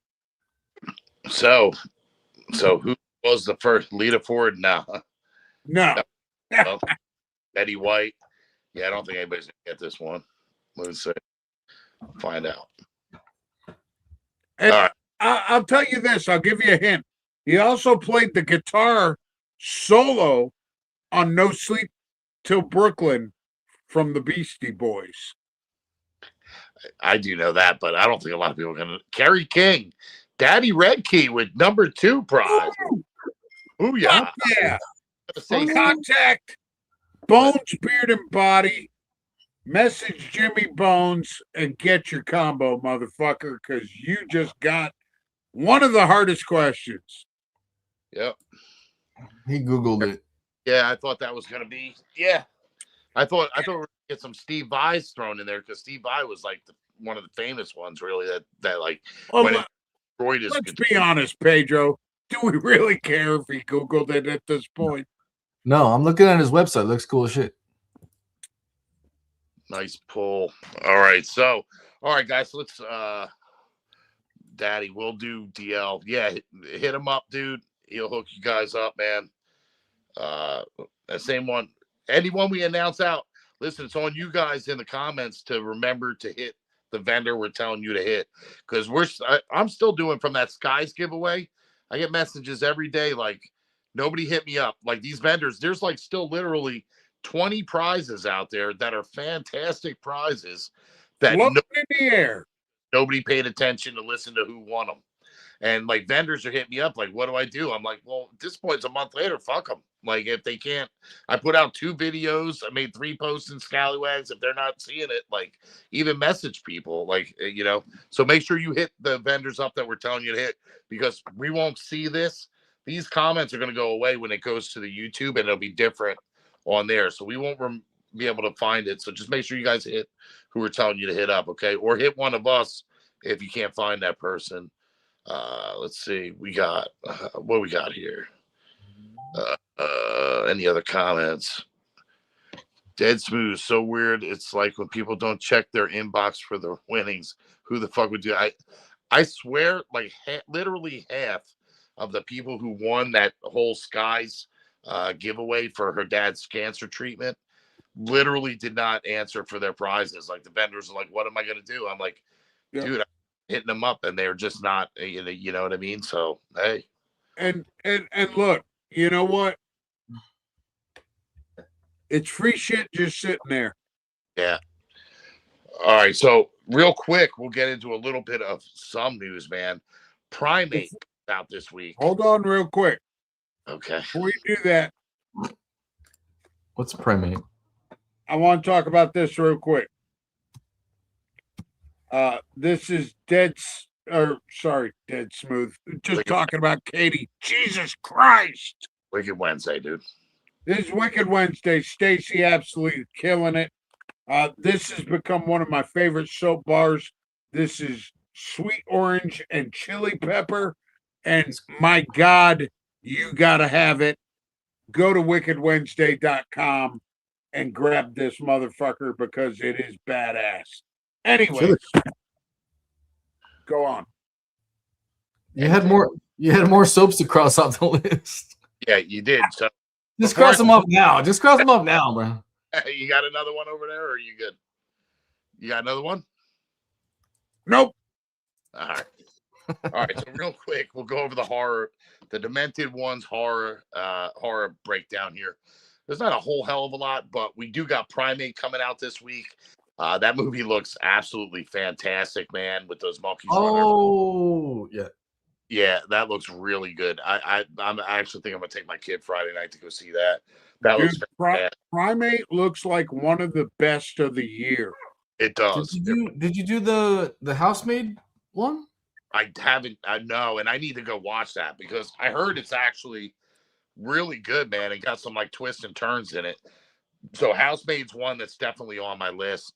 So who was the first leader forward? No. Well, Betty White. Yeah, I don't think anybody's gonna get this one. Let's see. Find out. And all right. I'll tell you this. I'll give you a hint. He also played the guitar solo on No Sleep Till Brooklyn from the Beastie Boys. I do know that, but I don't think a lot of people are going to. Kerry King, Daddy Redkey with #2 prize. Ooh, yeah. Yeah. Contact Bones, Beard, and Body. Message Jimmy Bones and get your combo, motherfucker, because you just got one of the hardest questions. Yep. He Googled it. Yeah, I thought that was going to be. Yeah. I thought we were gonna get some Steve Vai's thrown in there because Steve Vai was like one of the famous ones, really. That like Well, when it destroyed his let's guitar. be honest, Pedro. Do we really care if he Googled it at this point? No, I'm looking at his website. Looks cool as shit. Nice pull. All right, guys, let's Daddy, we'll do DL. Yeah, hit him up, dude. He'll hook you guys up, man. The same one. Anyone we announce out, listen, it's on you guys in the comments to remember to hit the vendor we're telling you to hit. Because I'm still doing from that Skies giveaway. I get messages every day like nobody hit me up. Like these vendors, there's like still literally 20 prizes out there that are fantastic prizes that Floating in the air. nobody paid attention to listen to who won them. And like vendors are hitting me up, like, what do I do? I'm like, well, at this point, it's a month later, fuck them. Like, if they can't, I put out 2 videos, I made 3 posts in Scallywags. If they're not seeing it, like, even message people, like, So make sure you hit the vendors up that we're telling you to hit because we won't see this. These comments are going to go away when it goes to the YouTube and it'll be different on there. So we won't be able to find it. So just make sure you guys hit who we're telling you to hit up, okay? Or hit one of us if you can't find that person. Let's see. We got what we got here. Any other comments? Dead smooth. So weird. It's like when people don't check their inbox for their winnings. Who the fuck would do? I swear, like literally half of the people who won that whole Skies giveaway for her dad's cancer treatment literally did not answer for their prizes. Like the vendors are like, "What am I gonna do?" I'm like, "Dude, I'm hitting them up, and they're just not. You know what I mean?" So hey, and look, you know what? It's free shit just sitting there. Yeah. All right. So real quick, we'll get into a little bit of some news, man. Primate out this week. Hold on real quick. Okay. Before you do that, What's Primate? I want to talk about this real quick. This is Dead Smooth. Just talking about Katie. Jesus Christ. Wicked Wednesday, dude. This is Wicked Wednesday. Stacy absolutely killing it. This has become one of my favorite soap bars. This is sweet orange and chili pepper. And my God, you got to have it. Go to wickedwednesday.com and grab this motherfucker because it is badass. Anyways, go on. You had more soaps to cross off the list. Yeah, you did. So just cross them off now. Just cross them off now, bro. You got another one over there, or are you good? You got another one? Nope. All right. All right. So real quick, we'll go over the Demented Ones horror breakdown here. There's not a whole hell of a lot, but we do got Primate coming out this week. That movie looks absolutely fantastic, man, with those monkeys. Oh, yeah. Yeah, that looks really good. I actually think I'm gonna take my kid Friday night to go see that. That looks fantastic. Primate looks like one of the best of the year. It does. Did you do the housemaid one? I haven't. I know, and I need to go watch that because I heard it's actually really good, man. It got some like twists and turns in it. So Housemaid's one that's definitely on my list.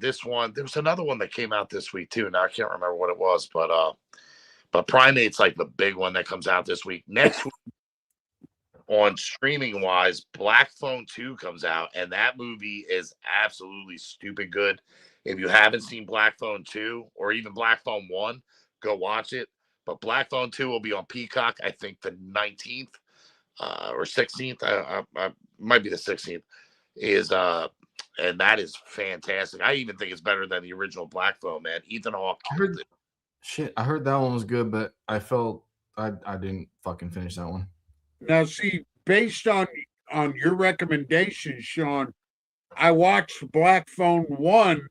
This one, there was another one that came out this week too. Now I can't remember what it was, but Primate's like the big one that comes out this week. Next week on streaming wise, Black Phone 2 comes out, and that movie is absolutely stupid good. If you haven't seen Black Phone 2 or even Black Phone 1, go watch it. But Black Phone 2 will be on Peacock, I think the 19th or 16th. I might be the 16th. And that is fantastic. I even think it's better than the original Black Phone, man. Ethan Hawke. I heard that one was good, but I felt I didn't fucking finish that one. Now, see, based on your recommendations, Sean, I watched Black Phone 1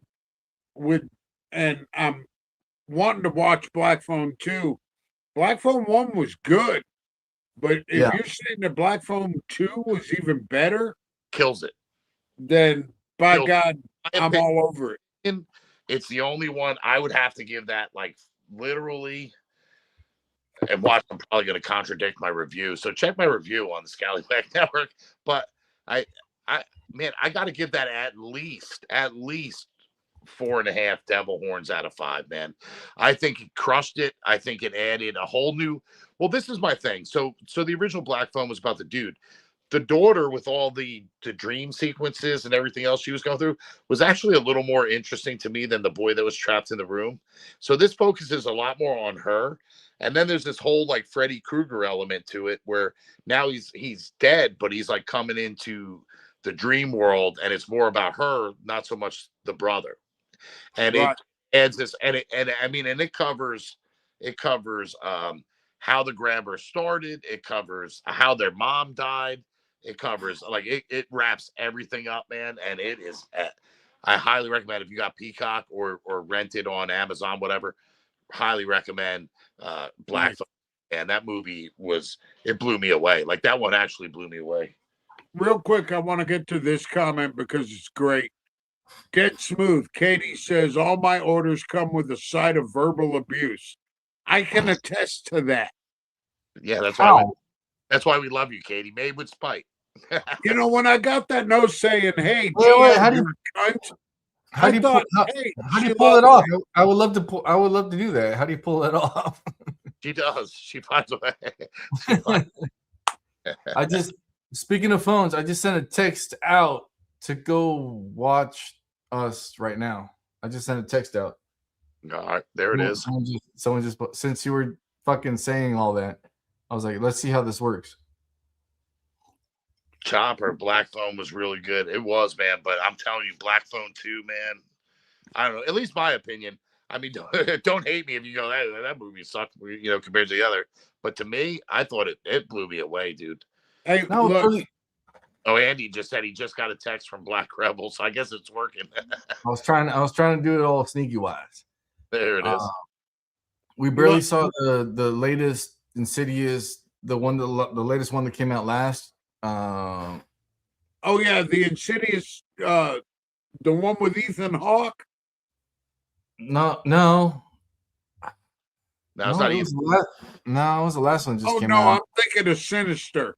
and I'm wanting to watch Black Phone 2. Black Phone 1 was good, but if you're saying that Black Phone 2 was even better, kills it, then by God, I'm all over it. It's the only one I would have to give that like literally. And watch, I'm probably going to contradict my review. So check my review on the Scallywag Network. But man, I got to give that at least 4.5 devil horns out of 5, man. I think it crushed it. I think it added a whole new. Well, this is my thing. So the original Black Phone was about the dude. The daughter, with all the dream sequences and everything else she was going through, was actually a little more interesting to me than the boy that was trapped in the room. So this focuses a lot more on her. And then there's this whole like Freddy Krueger element to it, where now he's dead, but he's like coming into the dream world, and it's more about her, not so much the brother. And Right. it adds this, and it covers how the grabber started. It covers how their mom died. It covers like it wraps everything up, man. And it is, I highly recommend if you got Peacock or rent it on Amazon, whatever. Highly recommend Black Phone. And that movie it blew me away. Like that one actually blew me away. Real quick, I want to get to this comment because it's great. Dead Smooth. Katie says, all my orders come with a side of verbal abuse. I can attest to that. Yeah, that's why we love you, Katie. Made with spite. You know, when I got that note saying, hey, Wait, how do you're a cunt, How do you thought, pull, hey, how do she you pull it loves off? I would love to pull. I would love to do that. How do you pull that off? She does. She finds a way. I just speaking of phones, I just sent a text out to go watch us right now. I just sent a text out. All right, there it is. Someone just since you were fucking saying all that, I was like, let's see how this works. Chopper, Black Phone was really good. It was, man. But I'm telling you, Black Phone 2, man. I don't know. At least my opinion. I mean, don't hate me if you go, that movie sucked, compared to the other. But to me, I thought it blew me away, dude. Hey, No, look, really, Oh, Andy just said he just got a text from Black Rebel, so I guess it's working. I was trying to do it all sneaky wise. There it is. We barely saw the latest Insidious, the latest one that came out last. oh yeah, the Insidious, the one with Ethan Hawke. No, No, it's not it even. was it was the last one. Just Oh came no, out. I'm thinking of Sinister.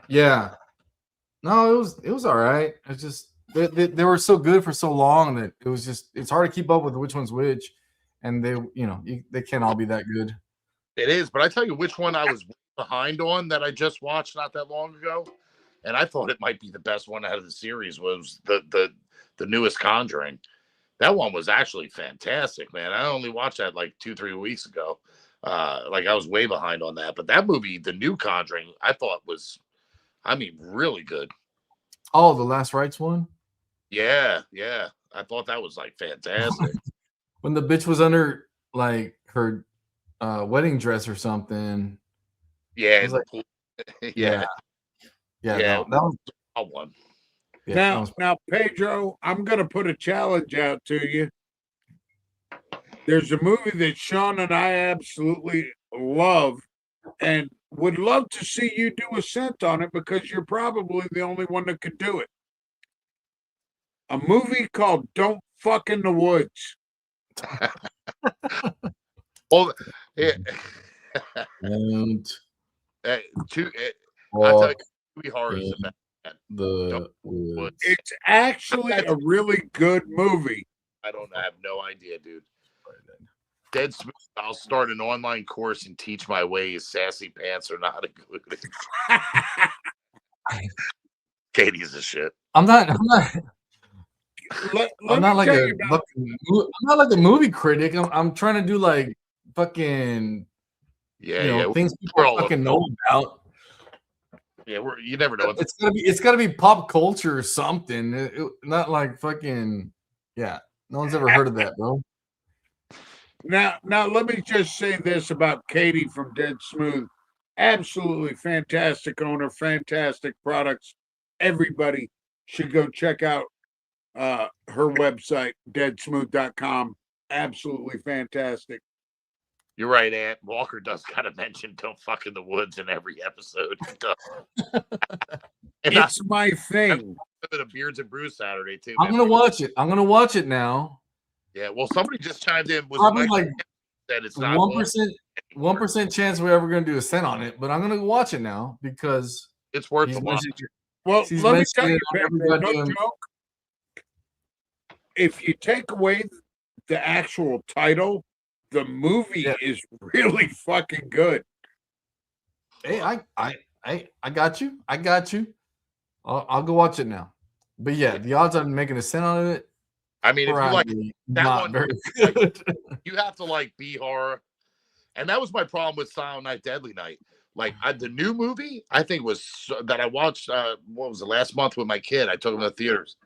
Yeah, no, it was all right. It's just they were so good for so long that it's hard to keep up with which one's which, and they can't all be that good. It is, but I tell you which one I was behind on that I just watched not that long ago, and I thought it might be the best one out of the series was the newest Conjuring. That one was actually fantastic, man. I only watched that like 2-3 weeks ago. Like I was way behind on that, but that movie, the new Conjuring, I thought was, really good. Oh, the Last Rites one. Yeah, I thought that was like fantastic. When the bitch was under like her wedding dress or something. Yeah, was like, yeah. No, that was a one. yeah, Now, Pedro, I'm going to put a challenge out to you. There's a movie that Sean and I absolutely love and would love to see you do a scent on it because you're probably the only one that could do it. A movie called Don't Fuck in the Woods. Well, yeah. and I tell you, movie horror is about the It's actually a really good movie. I have no idea, dude. Dead Smooth. I'll start an online course and teach my ways. Sassy pants are not included. Katie's a shit. I'm not Let like me a tell you I'm not like a movie critic. I'm trying to do like fucking things people fucking know about. Yeah, you never know. It's gotta be pop culture or something. Not like fucking no one's ever heard of that, bro. Now let me just say this about Katie from Dead Smooth. Absolutely fantastic owner, fantastic products. Everybody should go check out her website, deadsmooth.com. Absolutely fantastic. You're right, Ant. Walker does kind of mention "Don't fuck in the woods" in every episode. It's my thing. A Beards and Brews Saturday too. I'm gonna watch it. I'm gonna watch it now. Yeah, well, somebody just chimed in. Was probably like that it's not 1% chance we're ever gonna do a scent on it, but I'm gonna watch it now because it's worth a watch. Well, She's let me tell mentioning you, it on every Pedro, no goddamn. joke. If you take away the actual title, the movie Yeah. is really fucking good. Hey, I got you. I got you. I'll go watch it now. But yeah, the odds on making a cent on it, I mean, if you like probably that not one, very like, good. you have to like B horror, and that was my problem with Silent Night, Deadly Night. Like the new movie, I think that I watched. What was the last month with my kid? I took him to the theaters.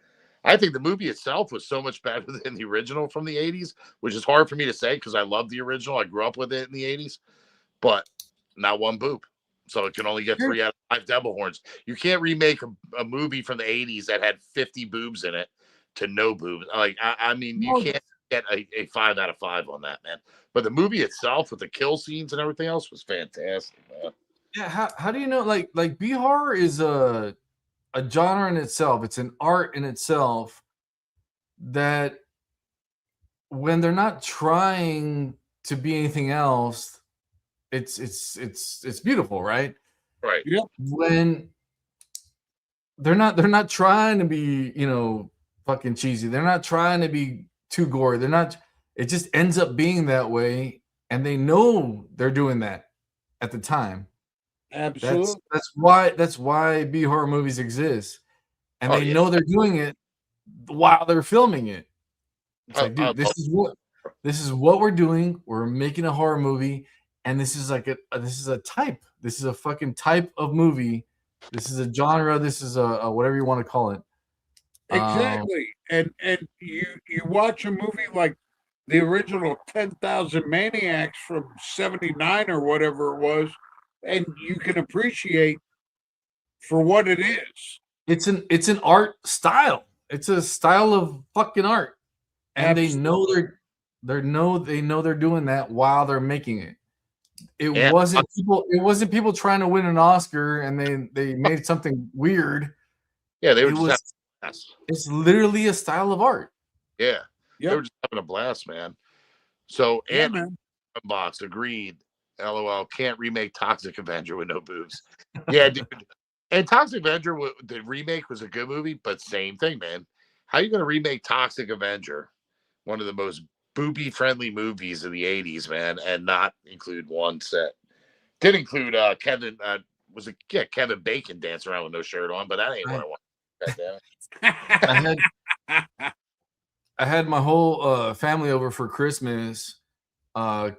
I think the movie itself was so much better than the original from the '80s, which is hard for me to say because I love the original. I grew up with it in the '80s, but not one boob. So it can only get 3 out of 5 devil horns. You can't remake a movie from the '80s that had 50 boobs in it to no boobs. Like I mean, you can't get a 5 out of 5 on that, man. But the movie itself with the kill scenes and everything else was fantastic, man. Yeah, how do you know like B horror is a genre in itself. It's an art in itself that when they're not trying to be anything else, it's beautiful, right? Right. Yep. When they're not trying to be, fucking cheesy. They're not trying to be too gory. They're not it just ends up being that way and they know they're doing that at the time. Absolutely. That's why B horror movies exist. And Oh, they yeah. know they're doing it while they're filming it. It's I- like, dude, I this love- is what we're doing. We're making a horror movie, and this is like this is a type. This is a fucking type of movie. This is a genre. This is a whatever you want to call it. Exactly. And you watch a movie like the original 10,000 Maniacs from 79 or whatever it was, and you can appreciate for what it is. It's an art style. It's a style of fucking art, and they know Absolutely. they know they're doing that while they're making it. It Yeah. wasn't people trying to win an Oscar and they made something weird. Yeah, they were It just was having a blast. it's literally a style of art. Yeah. They Yep. were just having a blast, man. So Yeah, Ant man. Box agreed. LOL. Can't remake Toxic Avenger with no boobs. Yeah, dude. And Toxic Avenger, the remake was a good movie, but same thing, man. How you going to remake Toxic Avenger, one of the most booby-friendly movies of the '80s, man, and not include one set? Did include Kevin. Kevin Bacon dancing around with no shirt on, but that ain't what I want. God damn it. I had my whole family over for Christmas. Well,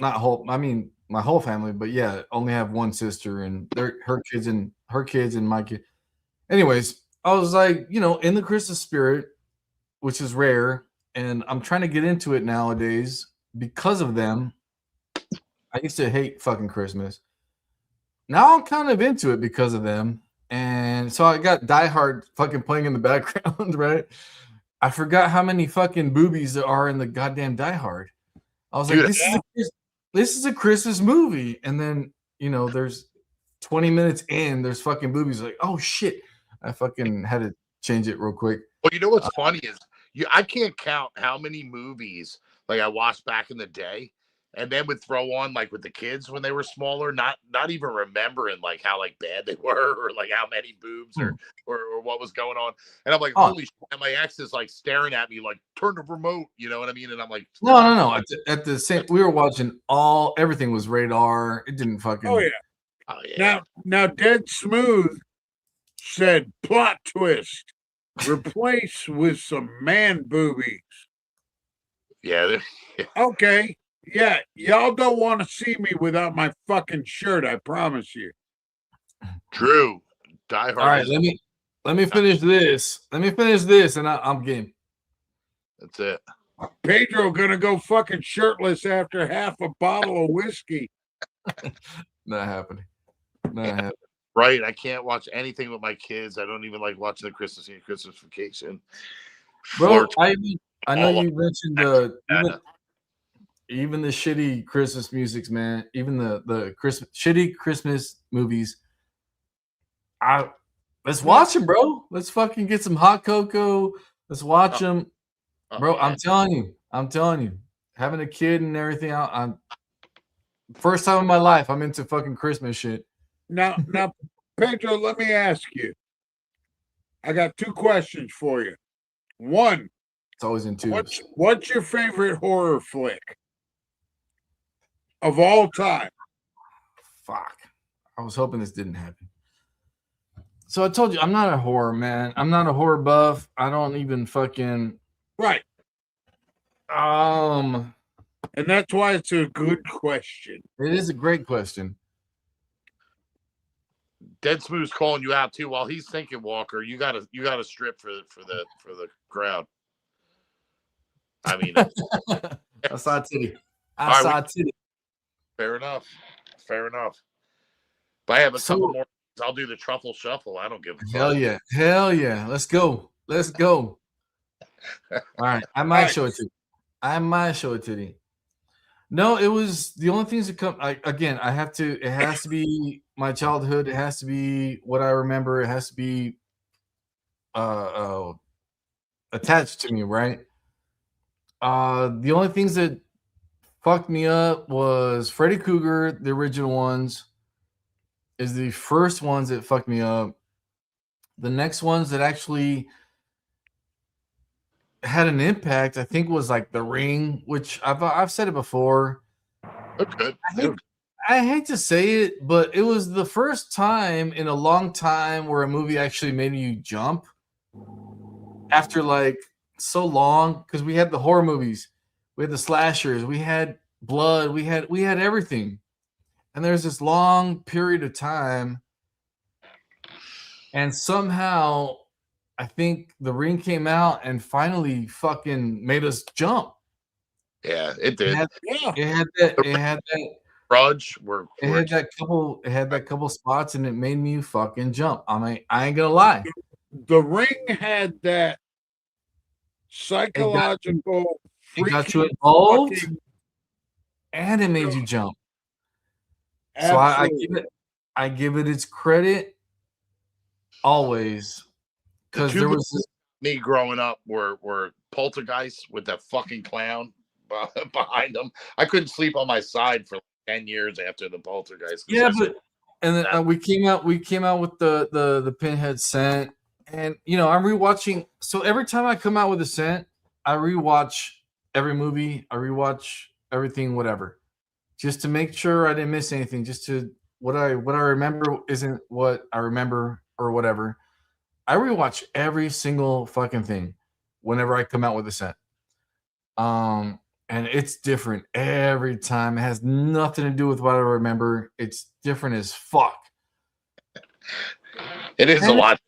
not whole. I mean, my whole family, but yeah, only have one sister and her kids and my kid. Anyways, I was like, in the Christmas spirit, which is rare, and I'm trying to get into it nowadays because of them. I used to hate fucking Christmas. Now I'm kind of into it because of them. And so I got Die Hard fucking playing in the background, right? I forgot how many fucking boobies there are in the goddamn Die Hard. I was Dude, like, this is a Christmas movie. And then, there's 20 minutes in, there's fucking boobies. Like, oh shit. I fucking had to change it real quick. well, you know what's funny is I can't count how many movies like I watched back in the day, and then would throw on like with the kids when they were smaller, not even remembering like how like bad they were or like how many boobs or what was going on. And I'm like, holy shit! And my ex is like staring at me like, turn the remote, you know what I mean? And I'm like, no. At the same, we were watching everything was radar. It didn't fucking. Oh yeah. Now, Dead Smooth said plot twist. Replace with some man boobies. Yeah. Okay. Yeah. Y'all don't want to see me without my fucking shirt, I promise you. True. Die Hard. All right, let me finish this. Let me finish this, and I'm game. That's it. Pedro gonna go fucking shirtless after half a bottle of whiskey. Not happening. Not happening. Right. I can't watch anything with my kids. I don't even like watching the Christmas vacation. Bro, I know you mentioned even the shitty Christmas musics, man. Even the shitty Christmas movies. Let's watch them, bro. Let's fucking get some hot cocoa. Let's watch them, bro. I'm telling you, having a kid and everything. I'm first time in my life I'm into fucking Christmas shit. Now, Pedro, let me ask you: I got 2 questions for you. One, It's always in twos. what's your favorite horror flick of all time? Fuck. I was hoping this didn't happen. So I told you, I'm not a horror man. I'm not a horror buff. I don't even fucking. Right. Um, And that's why it's a good question. It is a great question. Dead Smooth's calling you out too. While he's thinking, Walker, you gotta strip for the crowd. I mean, I saw a titty. All right, a titty. fair enough. Fair enough. But I have a So- couple more. I'll do the truffle shuffle. I don't give a fuck. Hell yeah. Hell yeah. Let's go. Let's go. All right. I might show it to you. No, it was the only things that come. It has to be my childhood. It has to be what I remember. It has to be attached to me, right? The only things that fucked me up was Freddy Krueger, the original ones, is the first ones that fucked me up. The next ones that actually had an impact, I think, was like The Ring, which I've said it before. Okay. I hate to say it, but it was the first time in a long time where a movie actually made you jump after like so long, because we had the horror movies, we had the slashers, we had blood, we had everything. And there's this long period of time, and somehow I think The Ring came out and finally fucking made us jump. Yeah, it did. It had that Grudge. It had that couple spots, and it made me fucking jump. I mean, I ain't gonna lie. The Ring had that psychological. It got you involved, and it made you jump. So I give it its credit always, because there was me growing up were Poltergeist with that fucking clown behind them. I couldn't sleep on my side for 10 years after the Poltergeist. Yeah, but and then we came out with the Pinhead scent, and I'm rewatching. So every time I come out with a scent, I rewatch every movie, I rewatch everything, whatever, just to make sure I didn't miss anything. Just to what I remember isn't what I remember or whatever. I rewatch every single fucking thing whenever I come out with a scent. And it's different every time. It has nothing to do with what I remember. It's different as fuck. It is a lot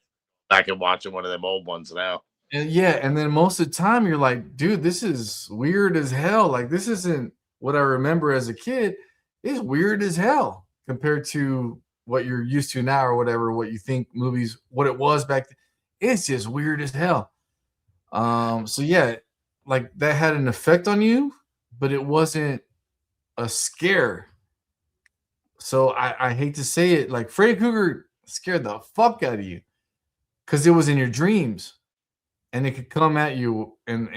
back and watching one of them old ones now. And yeah, and then most of the time you're like, dude, this is weird as hell. Like, this isn't what I remember as a kid. It's weird as hell compared to what you're used to now or whatever, what you think movies, what it was back then. It's just weird as hell. So yeah, like that had an effect on you, but it wasn't a scare. So I hate to say it, like Freddy Krueger scared the fuck out of you because it was in your dreams, and it could come at you, and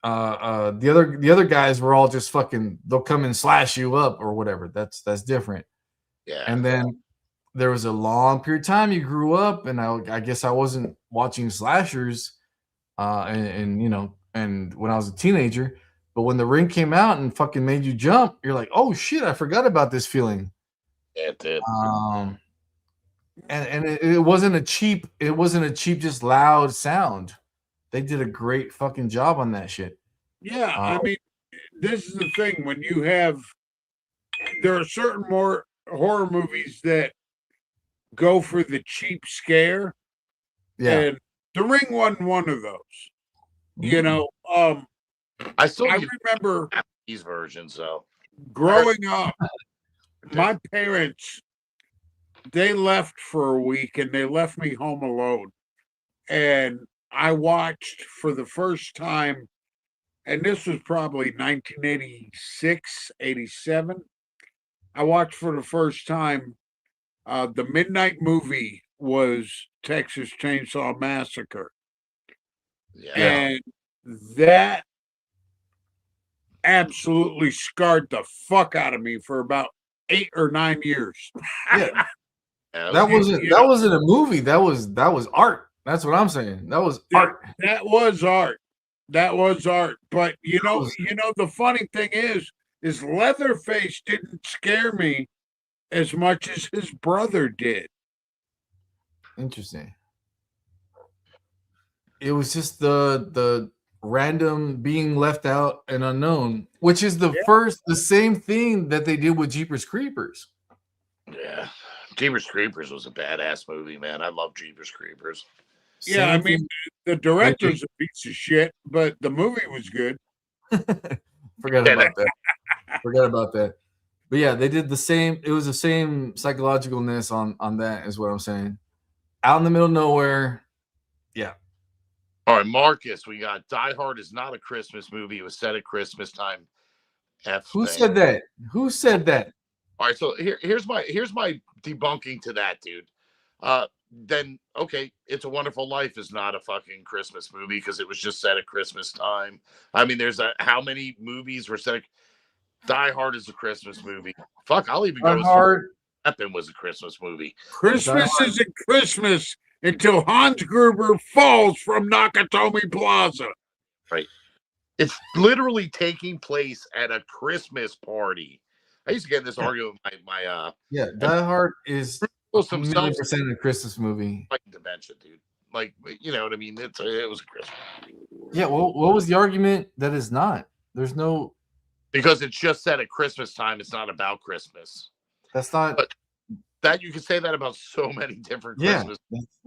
the other guys were all just fucking, they'll come and slash you up or whatever. That's different. Yeah. And then there was a long period of time you grew up, and I guess I wasn't watching slashers, and when I was a teenager. But when The Ring came out and fucking made you jump, you're like, oh shit, I forgot about this feeling. Yeah, it did. And it wasn't a cheap, just loud sound. They did a great fucking job on that shit. Yeah, I mean, this is the thing. When you have, there are certain more horror movies that go for the cheap scare. Yeah. And The Ring wasn't one of those. You know, I remember these versions though. Growing up, my parents, they left for a week and they left me home alone. And I watched for the first time, and this was probably 1986, 87. I watched for the first time, the midnight movie was Texas Chainsaw Massacre. Yeah. And that absolutely scarred the fuck out of me for about 8 or 9 years. Yeah. That wasn't a movie. That was art. That's what I'm saying. That was That, art. that was art. That was art. But you know, was- the funny thing is Leatherface didn't scare me as much as his brother did. Interesting. It was just the random being left out and unknown, which is the same thing that they did with Jeepers Creepers. Yeah. Jeepers Creepers was a badass movie, man. I love Jeepers Creepers. Yeah, I mean, the director's a piece of shit, but the movie was good. Forgot about that. But yeah, they did the same. It was the same psychologicalness on that, is what I'm saying. Out in the middle of nowhere. Yeah. All right, Marcus, we got Die Hard is not a Christmas movie. It was set at Christmas time. Who said that? Who said that? All right, so here's my debunking to that, dude. Then okay, It's a Wonderful Life is not a fucking Christmas movie because it was just set at Christmas time. I mean, there's how many movies were set at Die Hard is a Christmas movie. Fuck, I'll even go Die Hard. Weapon was a Christmas movie. Christmas isn't Christmas until Hans Gruber falls from Nakatomi Plaza. Right. It's literally taking place at a Christmas party. I used to get in this argument with my Die Hard is some 100% a Christmas movie. Like dementia, dude. Like, you know what I mean? It was a Christmas movie. Yeah, well, what was the argument that it's not? There's no... Because it's just set at Christmas time. It's not about Christmas. That's not... But that you can say that about so many different Christmas.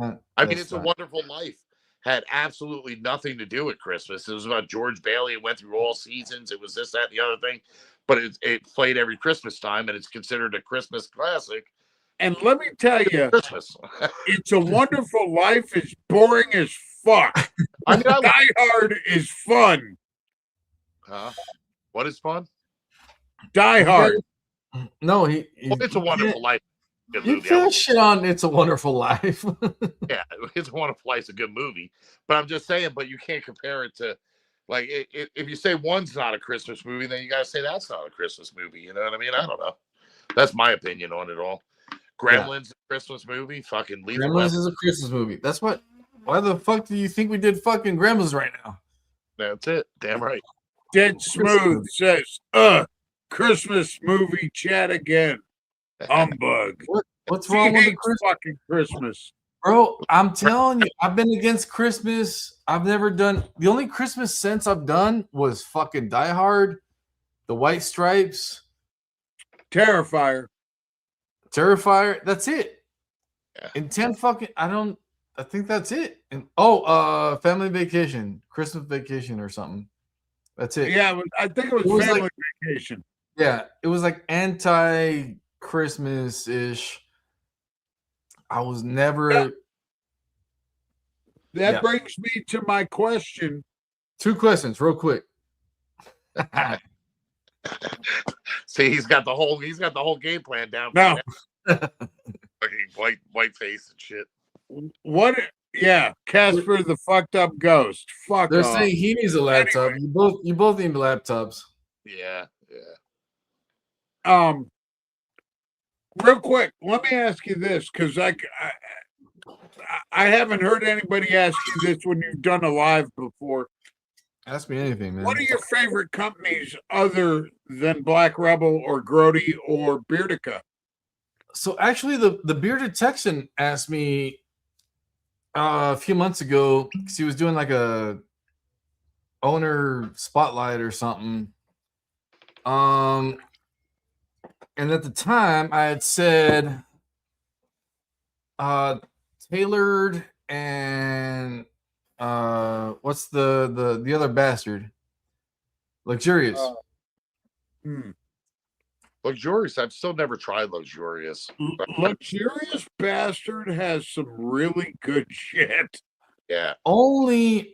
I mean, It's a Wonderful Life had absolutely nothing to do with Christmas. It was about George Bailey. It went through all seasons. It was this, that, and the other thing. But it played every Christmas time, and it's considered a Christmas classic. And let me tell you, Christmas. It's a Wonderful Life is boring as fuck. I mean, Die Hard is fun. What is fun? Die Hard. No, It's a Wonderful Life. Good you movie. can't shit on It's a Wonderful Life. Yeah, It's a Wonderful Life's a good movie, but I'm just saying. But you can't compare it to, like, if you say one's not a Christmas movie, then you gotta say that's not a Christmas movie. You know what I mean? I don't know. That's my opinion on it all. Gremlins, a Christmas movie. Fucking Gremlins is a Christmas movie. That's what. Why the fuck do you think we did fucking Gremlins right now? That's it. Damn right. Dead Smooth says, Christmas movie chat again. Humbug. What's wrong with the fucking Christmas? Bro, I'm telling you, I've been against Christmas. I've never done... The only Christmas sense I've done was fucking Die Hard, The White Stripes, Terrifier. That's it. Yeah. And 10 fucking... I think that's it. And Family Vacation, Christmas Vacation or something. That's it. Yeah, I think it was Family Vacation. Yeah, it was like anti-Christmas-ish. I was never... Yeah. That brings me to my question. 2 questions, real quick. See, he's got the whole game plan down. No. Fucking white face and shit. What? Yeah, Casper the fucked up ghost. Fuck. They're saying he needs a laptop. Anyway. You both need laptops. Yeah. Real quick, let me ask you this, because I haven't heard anybody ask you this when you've done a live before. Ask me anything, man. What are your favorite companies other than Black Rebel or Grody or Beardica? So actually, the Bearded Texan asked me a few months ago because he was doing like a owner spotlight or something. And at the time, I had said Tailored and what's the other bastard? Luxurious. Luxurious. I've still never tried Luxurious. Luxurious Bastard has some really good shit. Yeah. Only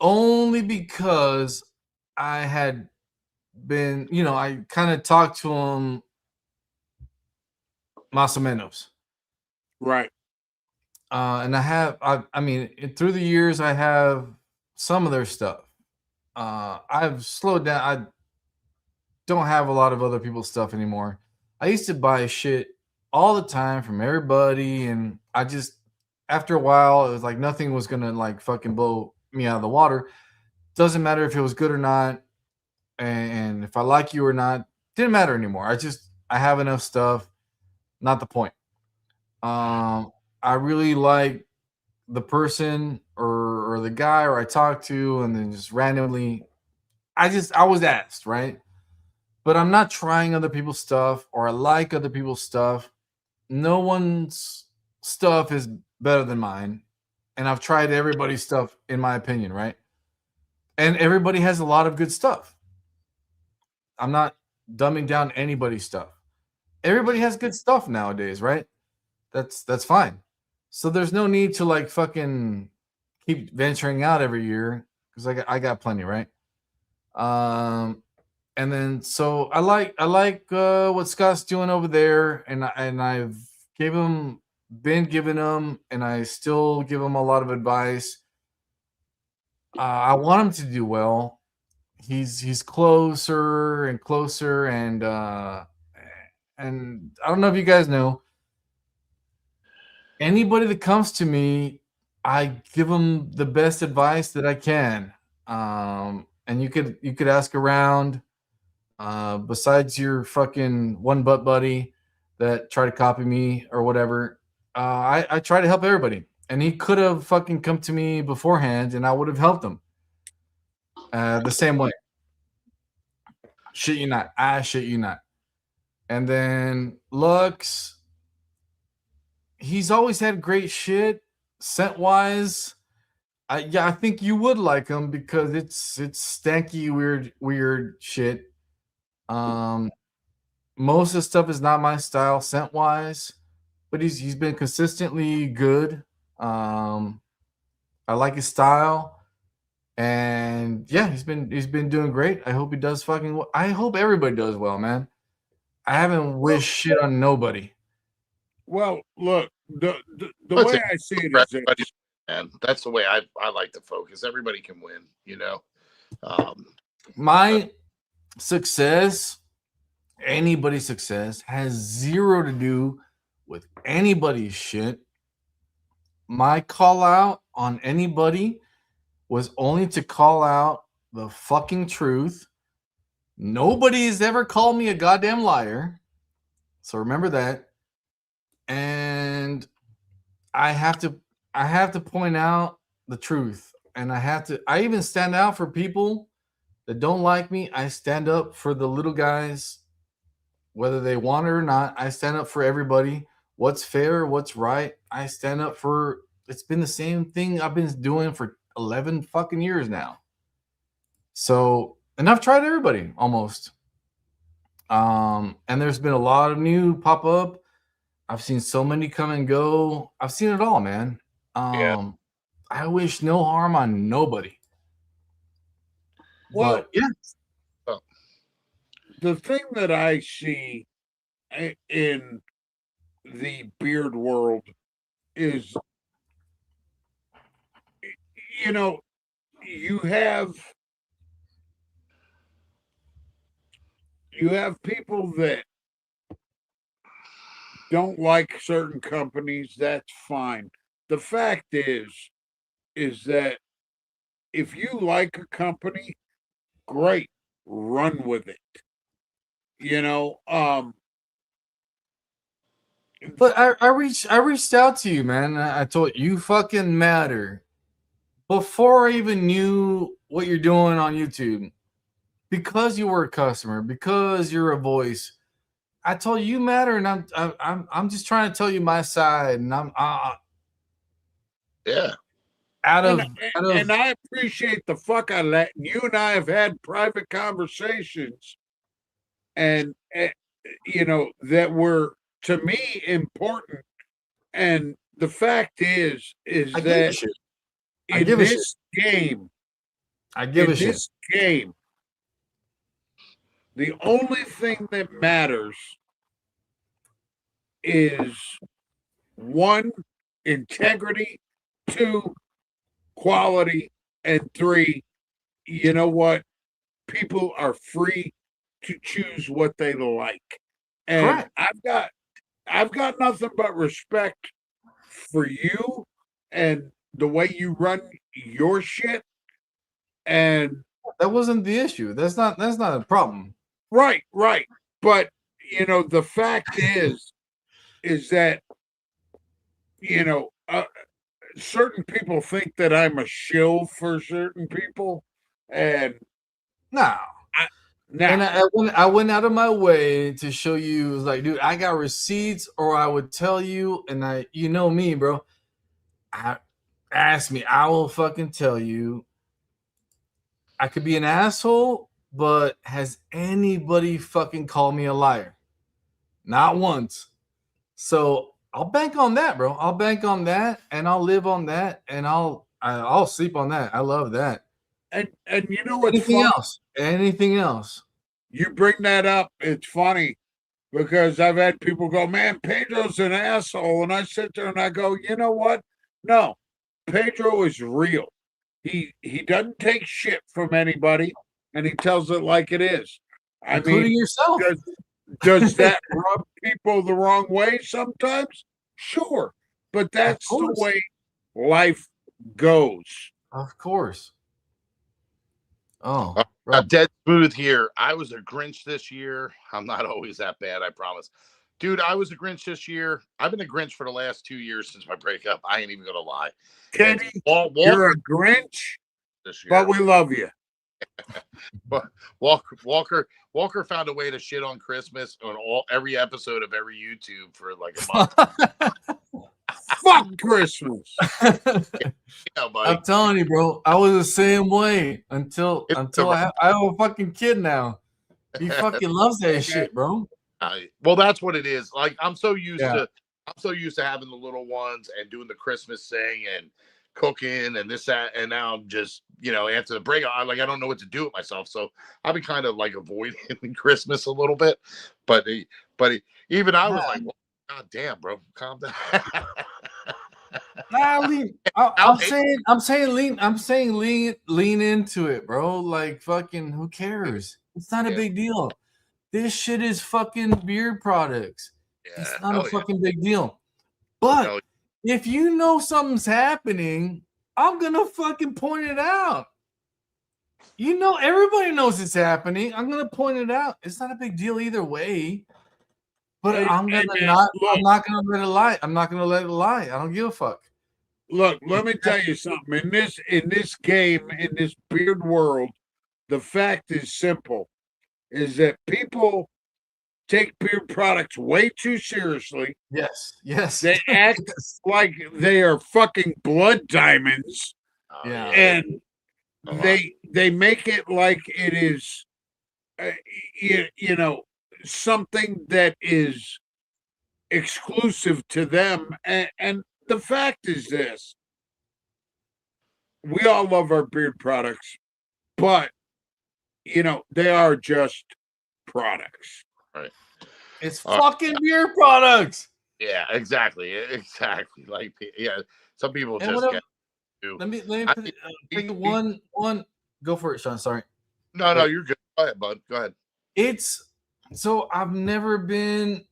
because I had been, I kind of talked to him más o menos. Right. And I mean, through the years, I have some of their stuff. I've slowed down. I don't have a lot of other people's stuff anymore. I used to buy shit all the time from everybody, and I just after a while, it was like nothing was gonna like fucking blow me out of the water. Doesn't matter if it was good or not, and if I like you or not, didn't matter anymore. I have enough stuff. Not the point. I really like the person or the guy or I talk to, and then just randomly, I was asked, right? But I'm not trying other people's stuff or I like other people's stuff. No one's stuff is better than mine. And I've tried everybody's stuff, in my opinion, right? And everybody has a lot of good stuff. I'm not dumbing down anybody's stuff. Everybody has good stuff nowadays, right? That's fine. So there's no need to like fucking keep venturing out every year because I got plenty, right? Um, and then so I like what Scott's doing over there, and I've been giving him, and I still give him a lot of advice. I want him to do well. He's closer and closer, and I don't know if you guys know, anybody that comes to me, I give them the best advice that I can. And you could ask around. Besides your fucking one butt buddy that tried to copy me or whatever, I try to help everybody. And he could have fucking come to me beforehand, and I would have helped him the same way. Shit you not. I shit you not. And then Lux, he's always had great shit scent wise. I think you would like him because it's stanky, weird shit. Um, Most of the stuff is not my style scent wise, but he's been consistently good. Um, I like his style, and yeah, he's been doing great. I hope he does fucking. I hope everybody does well, man. I haven't wished shit on nobody. Well, look, the That's way it. I see it For is everybody, this. and that's the way I like to focus. Everybody can win, you know. Um, My success, anybody's success, has zero to do with anybody's shit. My call out on anybody was only to call out the fucking truth. Nobody has ever called me a goddamn liar. So remember that. And I have to I have to point out the truth. And I even stand out for people that don't like me. I stand up for the little guys, whether they want it or not. I stand up for everybody. What's fair, what's right. I stand up for it's been the same thing I've been doing for 11 fucking years now. So, and I've tried everybody almost. And there's been a lot of new pop up. I've seen so many come and go. I've seen it all, man. yeah. I wish no harm on nobody. Well, But yeah, Oh, the thing that I see in the beard world is, you know, you have people that don't like certain companies. That's fine. The fact is that if you like a company, great, run with it. You know, but I reached out to you, man. I told you fucking matter before I even knew what you're doing on YouTube. Because you were a customer, because you're a voice, I told you matter, and I'm just trying to tell you my side, and I'm yeah. out of and out of and I appreciate the fuck out of that. You and I have had private conversations, and you know that were to me important. And the fact is I give a that shit. I in give a shit. this game, I give in a shit. this game, the only thing that matters is one, integrity, two, quality, and three, you know what? People are free to choose what they like. And Correct. I've got nothing but respect for you and the way you run your shit. And that wasn't the issue. That's not a problem. right. But the fact is that certain people think that I'm a shill for certain people, and No. now And I went out of my way to show you. It was like, dude, I got receipts, or I would tell you. And you know me, bro. Ask me, I will fucking tell you. I could be an asshole, but has anybody fucking called me a liar? Not once. So I'll bank on that, bro. I'll bank on that, and I'll live on that, and I'll sleep on that. I love that. and you know what's Anything funny? else? Anything else? You bring that up. It's funny because I've had people go, "Man, Pedro's an asshole," and I sit there and I go, "You know what? No, Pedro is real. He doesn't take shit from anybody, and he tells it like it is. I Including mean, yourself. does that rub people the wrong way sometimes? Sure, but that's the way life goes. Of course. Oh, Dead smooth here. I was a Grinch this year. I'm not always that bad, I promise. Dude, I was a Grinch this year. I've been a Grinch for the last 2 years since my breakup. I ain't even gonna lie. Teddy, Walker, you're a Grinch, this year. but we love you. But Walker found a way to shit on Christmas on every episode of every YouTube for like a month. Fuck Christmas. Yeah, I'm telling you, bro. I was the same way until I have a fucking kid now. He fucking loves that shit, bro. Well, that's what it is. Like I'm so used to having the little ones and doing the Christmas thing and cooking and this, that, and now I'm just, after the break, I don't know what to do with myself. So I've been kind of like avoiding Christmas a little bit. But even I was like, well, God damn, bro, calm down. I'm saying lean into it, bro. Like fucking who cares? It's not a big deal. This shit is fucking beard products. It's not a fucking big deal. But if you know something's happening, I'm gonna fucking point it out. Everybody knows it's happening. I'm gonna point it out. It's not a big deal either way. But I'm not gonna let it lie. I'm not gonna let it lie. I don't give a fuck. Look, let me tell you something. In this game, in this beard world, the fact is simple: is that people take beard products way too seriously. Yes. They act like they are fucking blood diamonds. And they make it like it is, something that is exclusive to them. And the fact is this: we all love our beard products, but they are just products. Right. It's fucking beard products. Yeah, exactly. Like, some people just get. Let me pick one. Go for it, Sean. Sorry. No, you're good. Go ahead, bud. Go ahead. So I've never been.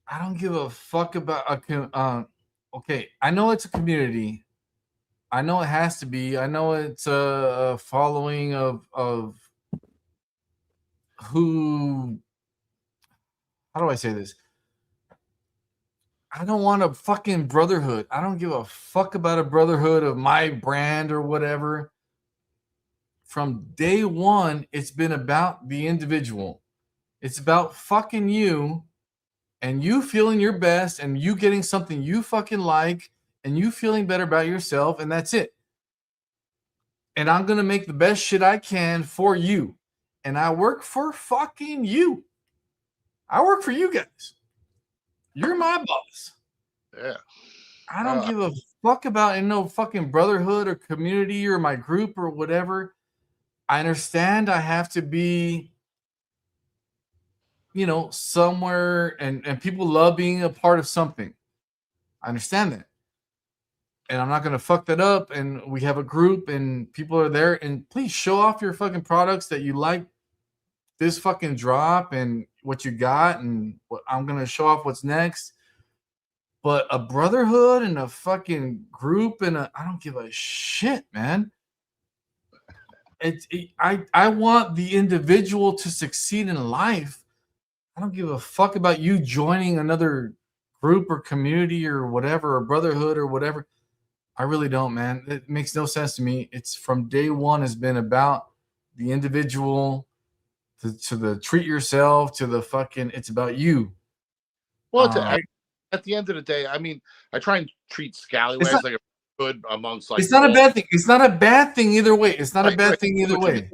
I don't give a fuck about okay, I know it's a community. I know it has to be. I know it's a following of who. How do I say this? I don't want a fucking brotherhood. I don't give a fuck about a brotherhood of my brand or whatever. From day one, it's been about the individual. It's about fucking you and you feeling your best and you getting something you fucking like and you feeling better about yourself, and that's it. And I'm going to make the best shit I can for you. And I work for fucking you. I work for you guys. You're my boss. Yeah. I don't give a fuck about no fucking brotherhood or community or my group or whatever. I understand I have to be, somewhere and people love being a part of something. I understand that. And I'm not going to fuck that up. And we have a group and people are there. And please show off your fucking products that you like this fucking drop and what you got. And I'm going to show off what's next. But a brotherhood and a fucking group and I don't give a shit, man. I want the individual to succeed in life. I don't give a fuck about you joining another group or community or whatever, or brotherhood or whatever. I really don't, man. It makes no sense to me. It's from day one has been about the individual to the treat yourself to the fucking. It's about you. Well, at the end of the day, I mean, I try and treat Scallywags like a good amongst like. It's not a bad thing. It's not a bad thing either way. It's not a bad thing either way. way.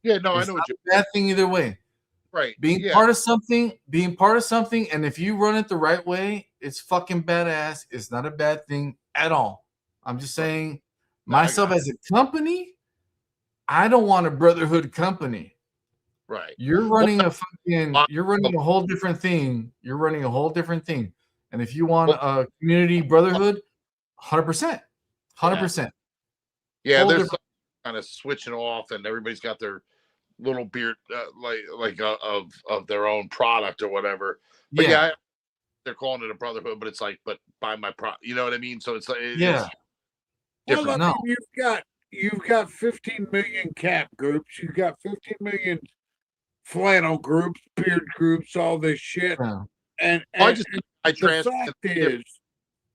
Yeah, no, it's I know what you're. Bad thing either way. Right. Being part of something, and if you run it the right way, it's fucking badass. It's not a bad thing at all. I'm just saying, myself as a company, I don't want a brotherhood company. Right. You're running you're running a whole different thing. You're running a whole different thing. And if you want a community brotherhood, 100%. 100%. Yeah, there's kind of switching off and everybody's got their little beard of their own product or whatever. But yeah, they're calling it a brotherhood, but it's like, but buy my product, you know what I mean? So it's like, it's different. Well, I mean, you've got 15 million cap groups, you've got 15 million flannel groups, beard groups, all this shit. And I the fact is,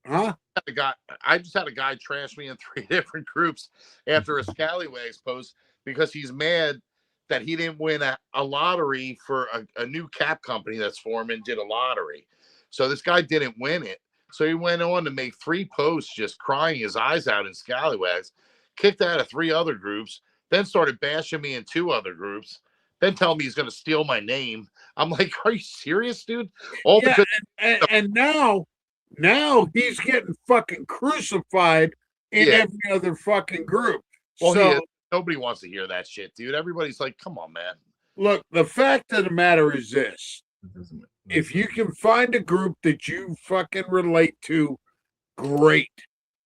I just had a guy trash me in 3 different groups after a Scallywags post because he's mad that he didn't win a lottery for a new cap company that's forming, did a lottery. So this guy didn't win it. So he went on to make 3 posts just crying his eyes out in Scallywags, kicked out of 3 other groups, then started bashing me in 2 other groups, then tell me he's going to steal my name. I'm like, are you serious, dude? And now he's getting fucking crucified in every other fucking group. Well, so, nobody wants to hear that shit, dude. Everybody's like, come on, man. Look, the fact of the matter is this. If you can find a group that you fucking relate to, great.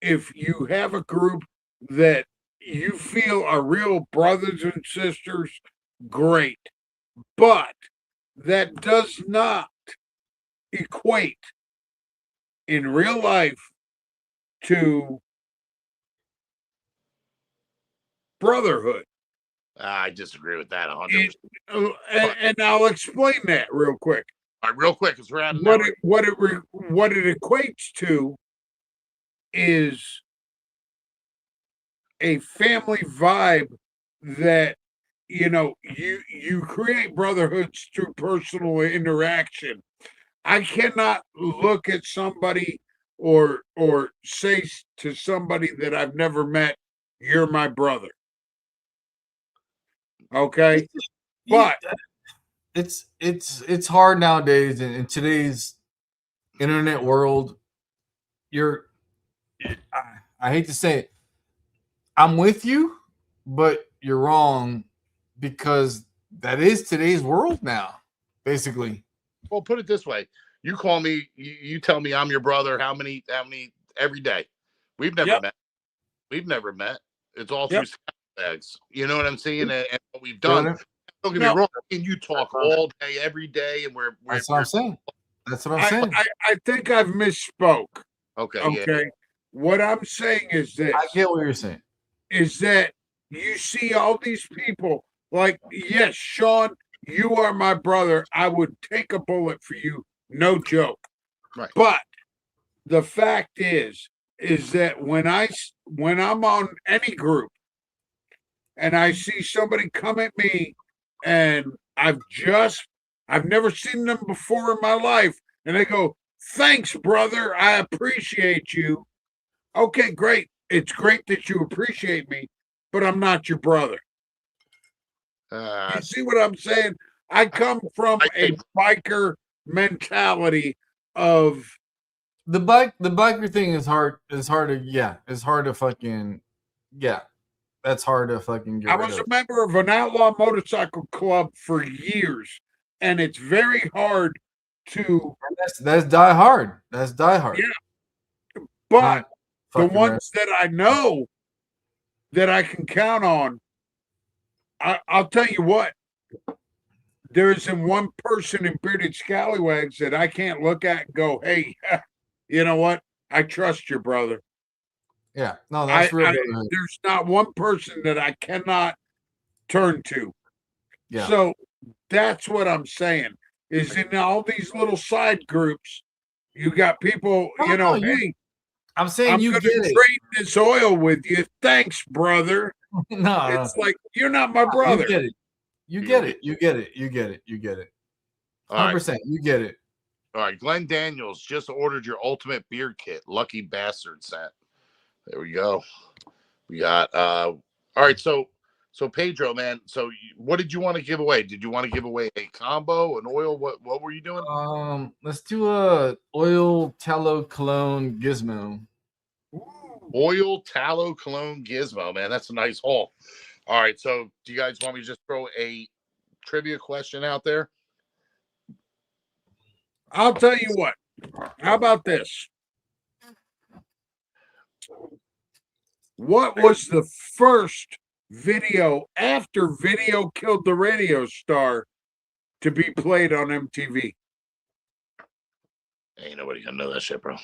If you have a group that you feel are real brothers and sisters, great. But that does not equate in real life to brotherhood. I disagree with that 100%. And I'll explain that real quick. All right, real quick, because we're out of what it equates to is a family vibe that you create brotherhoods through personal interaction. I cannot look at somebody or say to somebody that I've never met, "You're my brother." Okay, but it's hard nowadays in today's internet world. I hate to say it, I'm with you, but you're wrong because that is today's world now, basically. Well, put it this way: you call me, you tell me I'm your brother. How many every day? We've never met. We've never met. It's all through Scallywags. You know what I'm saying? And what we've done. Don't get me wrong. And you talk all day, every day, and we're that's what I'm saying. That's what I'm saying. I think I've misspoke. Okay. Yeah. What I'm saying is this. I get what you're saying. Is that you see all these people like, yes, Sean, you are my brother. I would take a bullet for you. No joke. Right. But the fact is that when I'm on any group and I see somebody come at me and I've never seen them before in my life and they go, "Thanks, brother. I appreciate you." Okay, great. It's great that you appreciate me, but I'm not your brother. You see what I'm saying? I come from a biker mentality of the biker thing is hard. It's hard to fucking That's hard to fucking get I was a member of an outlaw motorcycle club for years, and it's very hard to. That's die hard. That's die hard. Yeah, but the ones that I know that I can count on, I'll tell you what. There isn't one person in bearded Scallywags that I can't look at and go, "Hey, you know what? I trust your brother. Yeah, no, that's real brotherhood. There's not one person that I cannot turn to. Yeah. So that's what I'm saying. Is in all these little side groups, you got people, hey, I'm saying I'm you going get to it. trade this oil with you. Thanks, brother. No, It's like, you're not my brother. You get it. You get it. You get it. You get it. You get it. 100%. You get it. All right. Glenn Daniels just ordered your ultimate beard kit. Lucky bastard set. There we go. We got, all right. So Pedro, man. So what did you want to give away? Did you want to give away a combo, an oil? What were you doing? Let's do a oil tallow cologne gizmo. Oil tallow cologne gizmo, man. That's a nice haul. All right. So do you guys want me to just throw a trivia question out there? I'll tell you what. How about this? What was the first video after Video Killed the Radio Star to be played on MTV? Ain't nobody gonna know that shit, bro.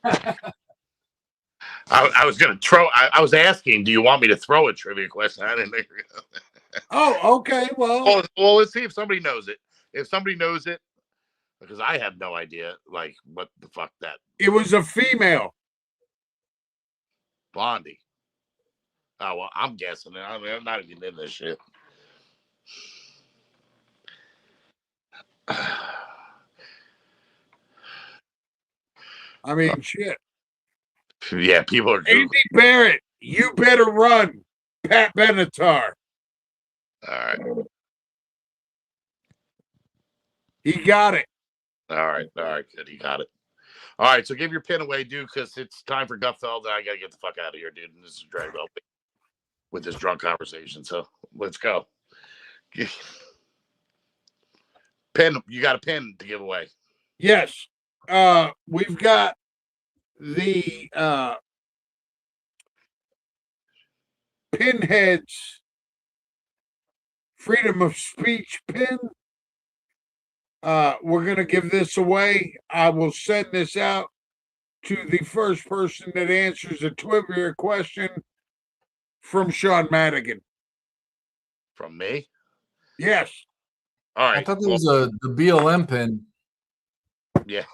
I was gonna throw. I was asking, do you want me to throw a trivia question? I didn't think. Oh, okay. Well, let's see if somebody knows it. If somebody knows it, because I have no idea, like what the fuck that. It was a female. Blondie. Oh well, I'm guessing. I'm not even in this shit. I mean, shit. Yeah, people are. Andy Barrett, you better run. Pat Benatar. All right. He got it. All right, good. He got it. All right, so give your pin away, dude, because it's time for Gutfeld, and I gotta get the fuck out of here, dude. And this is dragged out with this drunk conversation. So let's go. Pin, you got a pin to give away. Yes. We've got the Pinhead's freedom of speech pin. We're going to give this away. I will send this out to the first person that answers a trivia question from Sean Madigan. From me? Yes. All right. I thought there was the BLM pin. Yeah.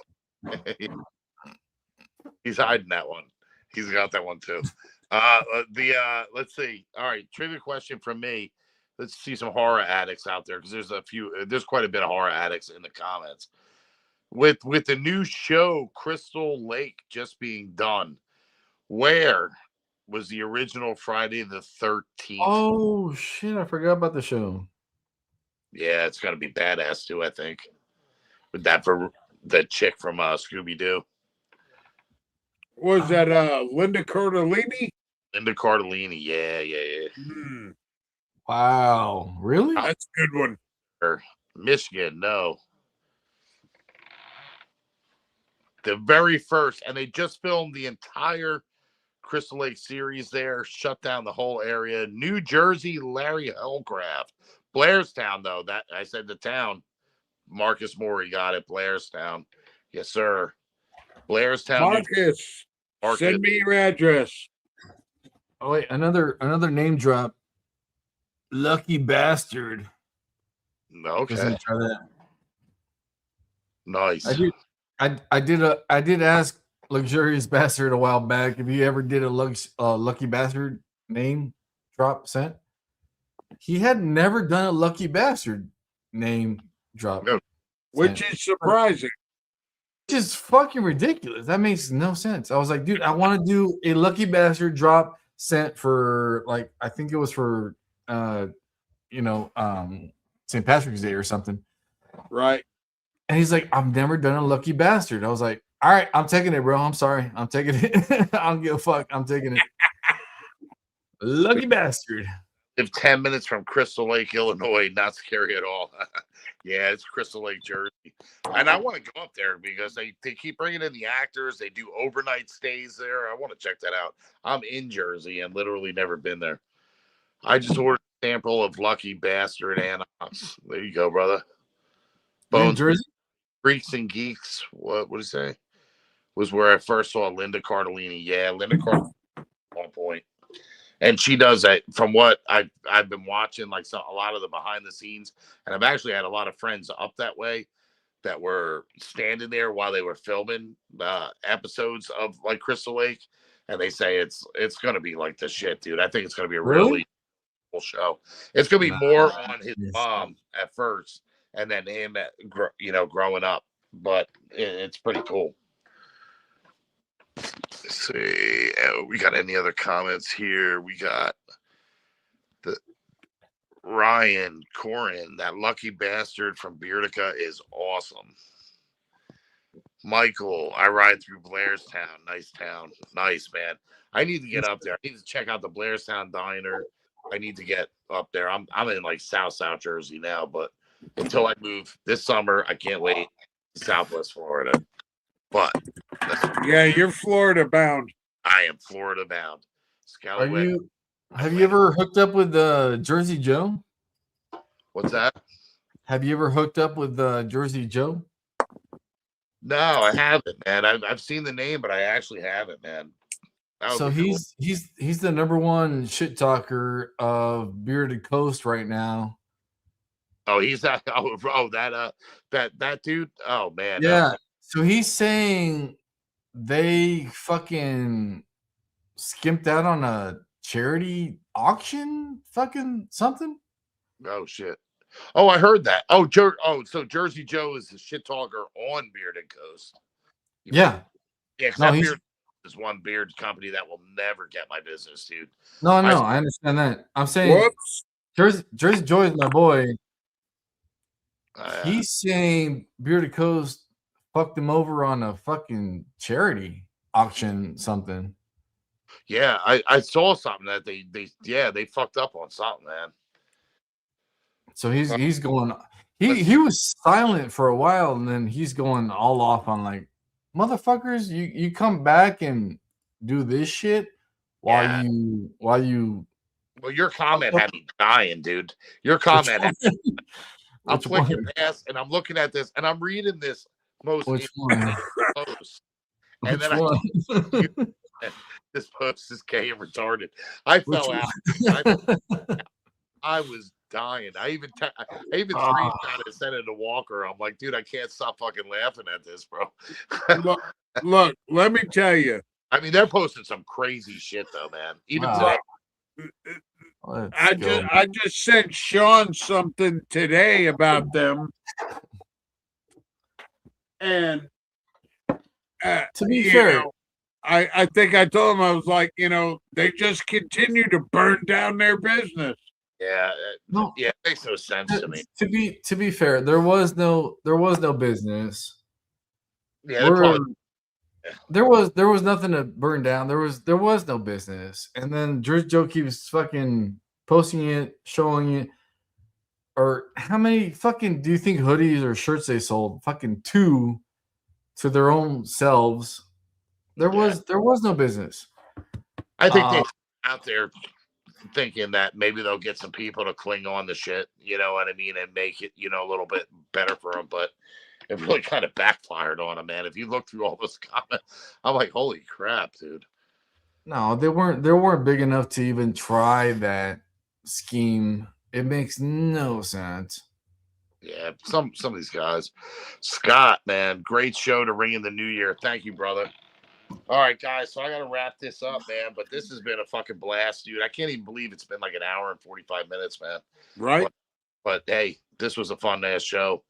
He's hiding that one. He's got that one too. Let's see. All right, trivia question from me. Let's see some horror addicts out there, because there's quite a bit of horror addicts in the comments. With the new show Crystal Lake just being done, where was the original Friday the 13th? Oh shit, I forgot about the show. Yeah, it's gonna be badass too, I think. With that for the chick from Scooby-Doo. Was that Linda Cardellini? Linda Cardellini, yeah. Wow, really? That's a good one. Michigan, no. The very first, and they just filmed the entire Crystal Lake series there, shut down the whole area. New Jersey, Larry Hellcraft. Blairstown, though, that I said the town. Marcus Morey got it, Blairstown. Yes, sir. Blairstown. Marcus, send me your address. Oh wait, another name drop. Lucky Bastard. Okay. Try that. Nice. I did ask Luxurious Bastard a while back if he ever did a Lucky Bastard name drop sent. He had never done a Lucky Bastard name drop. No. Which is surprising. Which is fucking ridiculous. That makes no sense. I was like, dude, I want to do a Lucky Bastard drop sent for, like, I think it was for St. Patrick's Day or something. Right. And he's like, I've never done a Lucky Bastard. I was like, all right, I'm taking it, bro. I'm sorry. I'm taking it. I don't give a fuck. I'm taking it. Lucky Bastard. Live 10 minutes from Crystal Lake, Illinois. Not scary at all. Yeah, it's Crystal Lake, Jersey. And I want to go up there because they keep bringing in the actors. They do overnight stays there. I want to check that out. I'm in Jersey and literally never been there. I just ordered a sample of Lucky Bastard Ananas. There you go, brother. Bones, Jersey? Freaks and Geeks. What did he say? was where I first saw Linda Cardellini. Yeah, Linda Cardellini on point. And she does that from what I've been watching, like a lot of the behind the scenes. And I've actually had a lot of friends up that way that were standing there while they were filming episodes of like Crystal Lake. And they say it's going to be like the shit, dude. I think it's going to be a really cool show. It's going to be more on his mom at first and then him, growing up. But it's pretty cool. Let's see. We got any other comments here? We got the Ryan Corin, that lucky bastard from Beardica is awesome. Michael, I ride through Blairstown. Nice town. Nice, man. I need to get up there. I need to check out the Blairstown Diner. I need to get up there. I'm in like South Jersey now, but until I move this summer, I can't wait to Southwest Florida. But yeah, you're Florida bound. I am Florida bound. Scallywag. Have you ever hooked up with Jersey Joe? What's that? Have you ever hooked up with Jersey Joe? No, I haven't, man. I've seen the name, but I actually haven't, man. So he's the number one shit talker of Bearded Coast right now. Oh, he's that. Oh, that dude. Oh man. Yeah. So he's saying they fucking skimped out on a charity auction, fucking something. Oh shit. Oh, I heard that. Oh, so Jersey Joe is the shit talker on Bearded Coast. Yeah. Yeah, because Beard is one beard company that will never get my business, dude. No, I understand that. I'm saying Jersey Joe is my boy. He's saying Bearded Coast fucked him over on a fucking charity auction, something. Yeah, I saw something that they fucked up on something, man. So he's going. He was silent for a while, and then he's going all off on like, motherfuckers, you come back and do this shit while you. Well, your comment had me dying, dude. Your comment. I'm flicking past, and I'm looking at this, and I'm reading this most post, and then this post is gay and retarded. I fell out. I was dying. I even screenshot it, sent it to Walker. I'm like, dude, I can't stop fucking laughing at this, bro. look, let me tell you. I mean, they're posting some crazy shit though, man. Even today. I just sent Sean something today about them, and to be fair, I think I told him, I was like, they just continue to burn down their business. Yeah, it makes no sense to me. To be fair, there was no business. Yeah, there was nothing to burn down. There was no business. And then Jersey Joe keeps fucking posting it, showing it. Or how many fucking do you think hoodies or shirts they sold? Fucking 2 to their own selves. There was no business. I think they out there thinking that maybe they'll get some people to cling on to shit, you know what I mean, and make it, a little bit better for them. But it really kind of backfired on them, man. If you look through all those comments, I'm like, holy crap, dude. No, they weren't big enough to even try that scheme. It makes no sense. Yeah, some of these guys. Scott, man, great show to ring in the new year. Thank you, brother. All right, guys, so I got to wrap this up, man, but this has been a fucking blast, dude. I can't even believe it's been like an hour and 45 minutes, man. Right. But hey, this was a fun-ass show.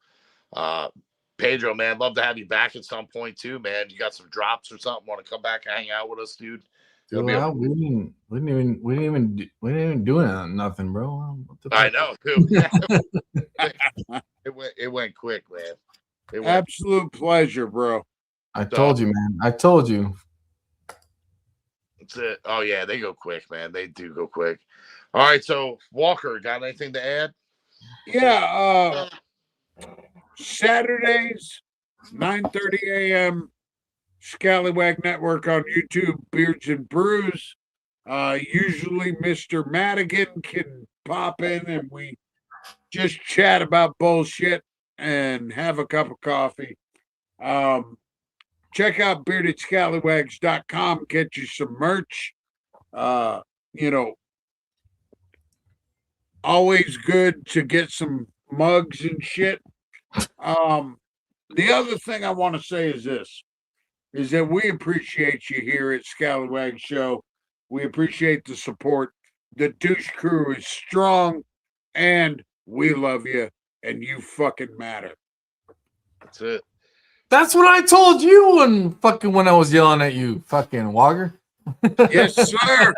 Pedro, man, love to have you back at some point too, man. You got some drops or something? Want to come back and hang out with us, dude? We didn't even do nothing, bro. I know, dude. It went quick, man. Absolute pleasure, bro. I told you, man. I told you. That's it. Oh yeah, they go quick, man. They do go quick. All right, so Walker, got anything to add? Yeah, Saturdays, 9:30 a.m. Scallywag Network on YouTube, Beards and Brews. Usually Mr. Madigan can pop in and we just chat about bullshit and have a cup of coffee. check out beardedscallywags.com. Get you some merch. You know, always good to get some mugs and shit. The other thing I want to say is this, is that we appreciate you here at Scallywag Show. We appreciate the support. The douche crew is strong, and we love you, and you fucking matter. That's it. That's what I told you when I was yelling at you, fucking Walker. Yes, sir.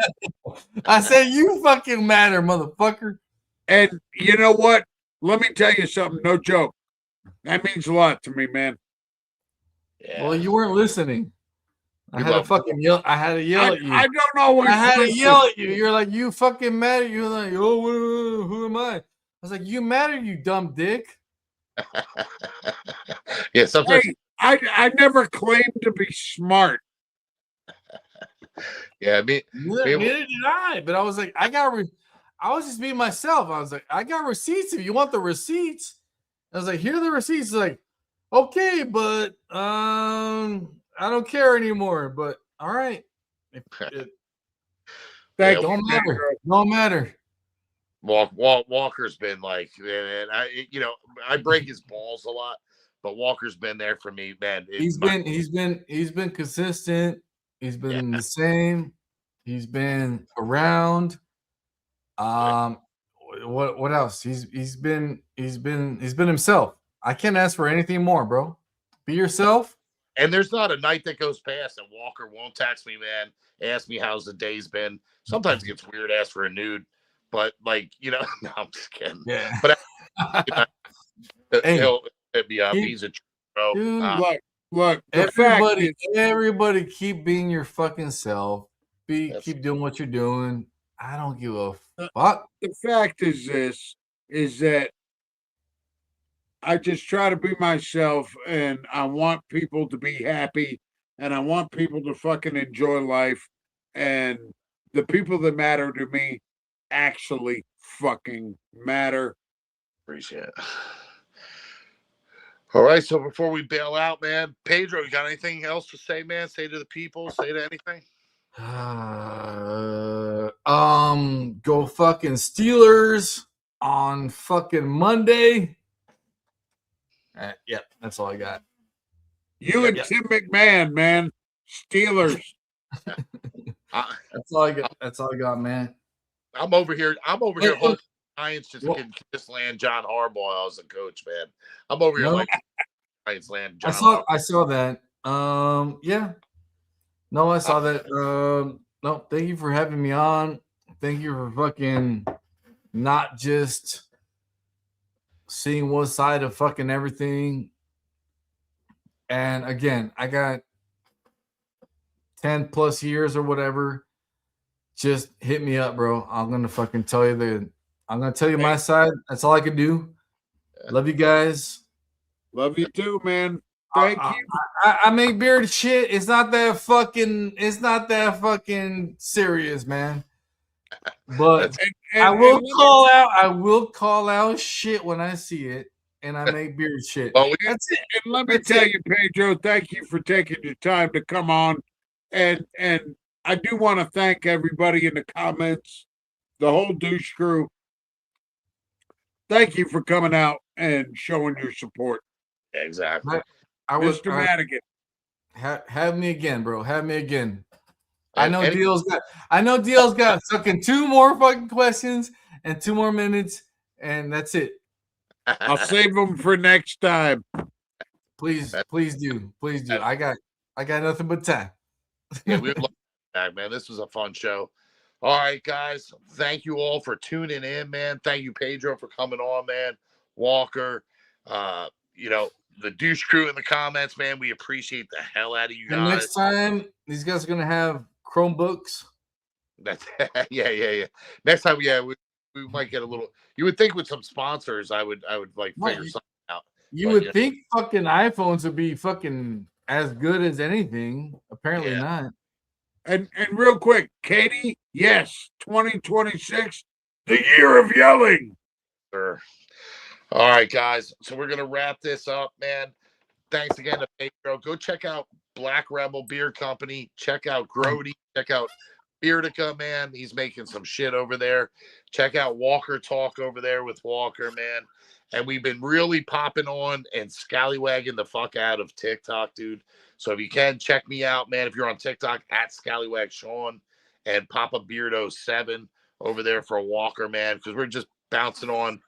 I said you fucking matter, motherfucker. And you know what? Let me tell you something. No joke. That means a lot to me, man. Yeah. Well, you weren't listening. I had to fucking yell. I had to yell at you. I don't always. I had to listen. yell at you. You're like, you fucking matter. You're like, oh, who am I? I was like, you matter, you dumb dick. Yeah, sometimes. Hey, I never claimed to be smart. Yeah, Neither did I. But I was like, I was just being myself. I was like, I got receipts. If you want the receipts, I was like, here are the receipts. Like, okay, but I don't care anymore. But all right, don't matter. Don't matter. Walker's been like, and I break his balls a lot, but Walker's been there for me, man. He's been consistent. He's been the same. He's been around. What else? He's been himself. I can't ask for anything more, bro. Be yourself. And there's not a night that goes past that Walker won't text me, man. Ask me how's the day's been. Sometimes it gets weird, ask for a nude, but like, no, I'm just kidding. Yeah. But hey, he'll hit me up. He's a bro. Dude, look. Everybody, keep being your fucking self. Keep doing what you're doing. I don't give a fuck. The fact is this, is that I just try to be myself, and I want people to be happy, and I want people to fucking enjoy life, and the people that matter to me actually fucking matter. Appreciate it. All right, so before we bail out, man, Pedro, you got anything else to say, man? Say to the people, say to anything? Go fucking Steelers on fucking Monday. Yep, that's all I got. You and Tim McMahon, man. Steelers. That's all I got. That's all I got, man. I'm over here hoping Giants just land John Harbaugh as a coach, man. I'm over here like Giants land John Harbaugh. I saw that. Yeah. No, I saw that. No, thank you for having me on. Thank you for fucking not just seeing one side of fucking everything. And again, I got 10 plus years or whatever. Just hit me up, bro. I'm gonna fucking tell you my side. That's all I can do. Love you guys. Love you too, man. Thank you. I make bearded shit. It's not that fucking serious, man. But I will call out shit when I see it, and I make beard shit. That's it. And let me tell you, Pedro, thank you for taking your time to come on. And I do want to thank everybody in the comments, the whole douche crew. Thank you for coming out and showing your support. Exactly. Mr. Madigan. Have me again, bro. Have me again. I know Deal's got fucking 2 more fucking questions and 2 more minutes, and that's it. I'll save them for next time. Please do. I got nothing but time. Yeah, we would love that, man. This was a fun show. All right, guys. Thank you all for tuning in, man. Thank you, Pedro, for coming on, man. Walker, the douche crew in the comments, man. We appreciate the hell out of you guys. And next time, these guys are gonna have Chromebooks. That's yeah. Next time, we might get a little. You would think with some sponsors, I would like figure something out. You would think fucking iPhones would be fucking as good as anything. Apparently not. And real quick, Katie, yes, 2026, the year of yelling. Sure. All right, guys. So we're gonna wrap this up, man. Thanks again to Pedro. Go check out Black Rebel Beer Company. Check out Grody. Check out Beardica, man. He's making some shit over there. Check out Walker Talk over there with Walker, man. And we've been really popping on and scallywagging the fuck out of TikTok, dude. So if you can, check me out, man. If you're on TikTok, at Scallywag Sean and Papa Beardo 7 over there for Walker, man, because we're just bouncing on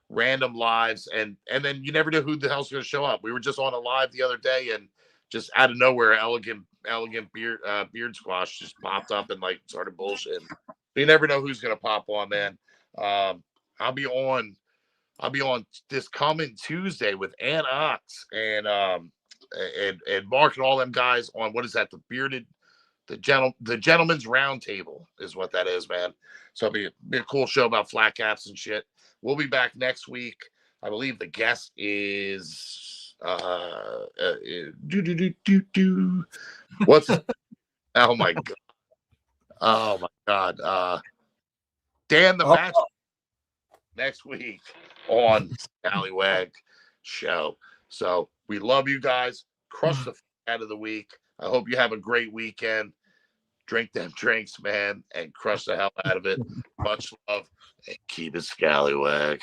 random lives. And then you never know who the hell's going to show up. We were just on a live the other day, and just out of nowhere, elegant beard squash just popped up and like started bullshitting. You never know who's gonna pop on, man. I'll be on this coming Tuesday with Ann Ox and Mark and all them guys on what is that? The gentleman's round table is what that is, man. So it'll be a cool show about flat caps and shit. We'll be back next week. I believe the guest is what's oh my god Dan the Match next week on Scallywag Show. So we love you guys. Crush the fuck out of the week. I hope you have a great weekend. Drink them drinks, man, and crush the hell out of it. Much love and keep it Scallywag.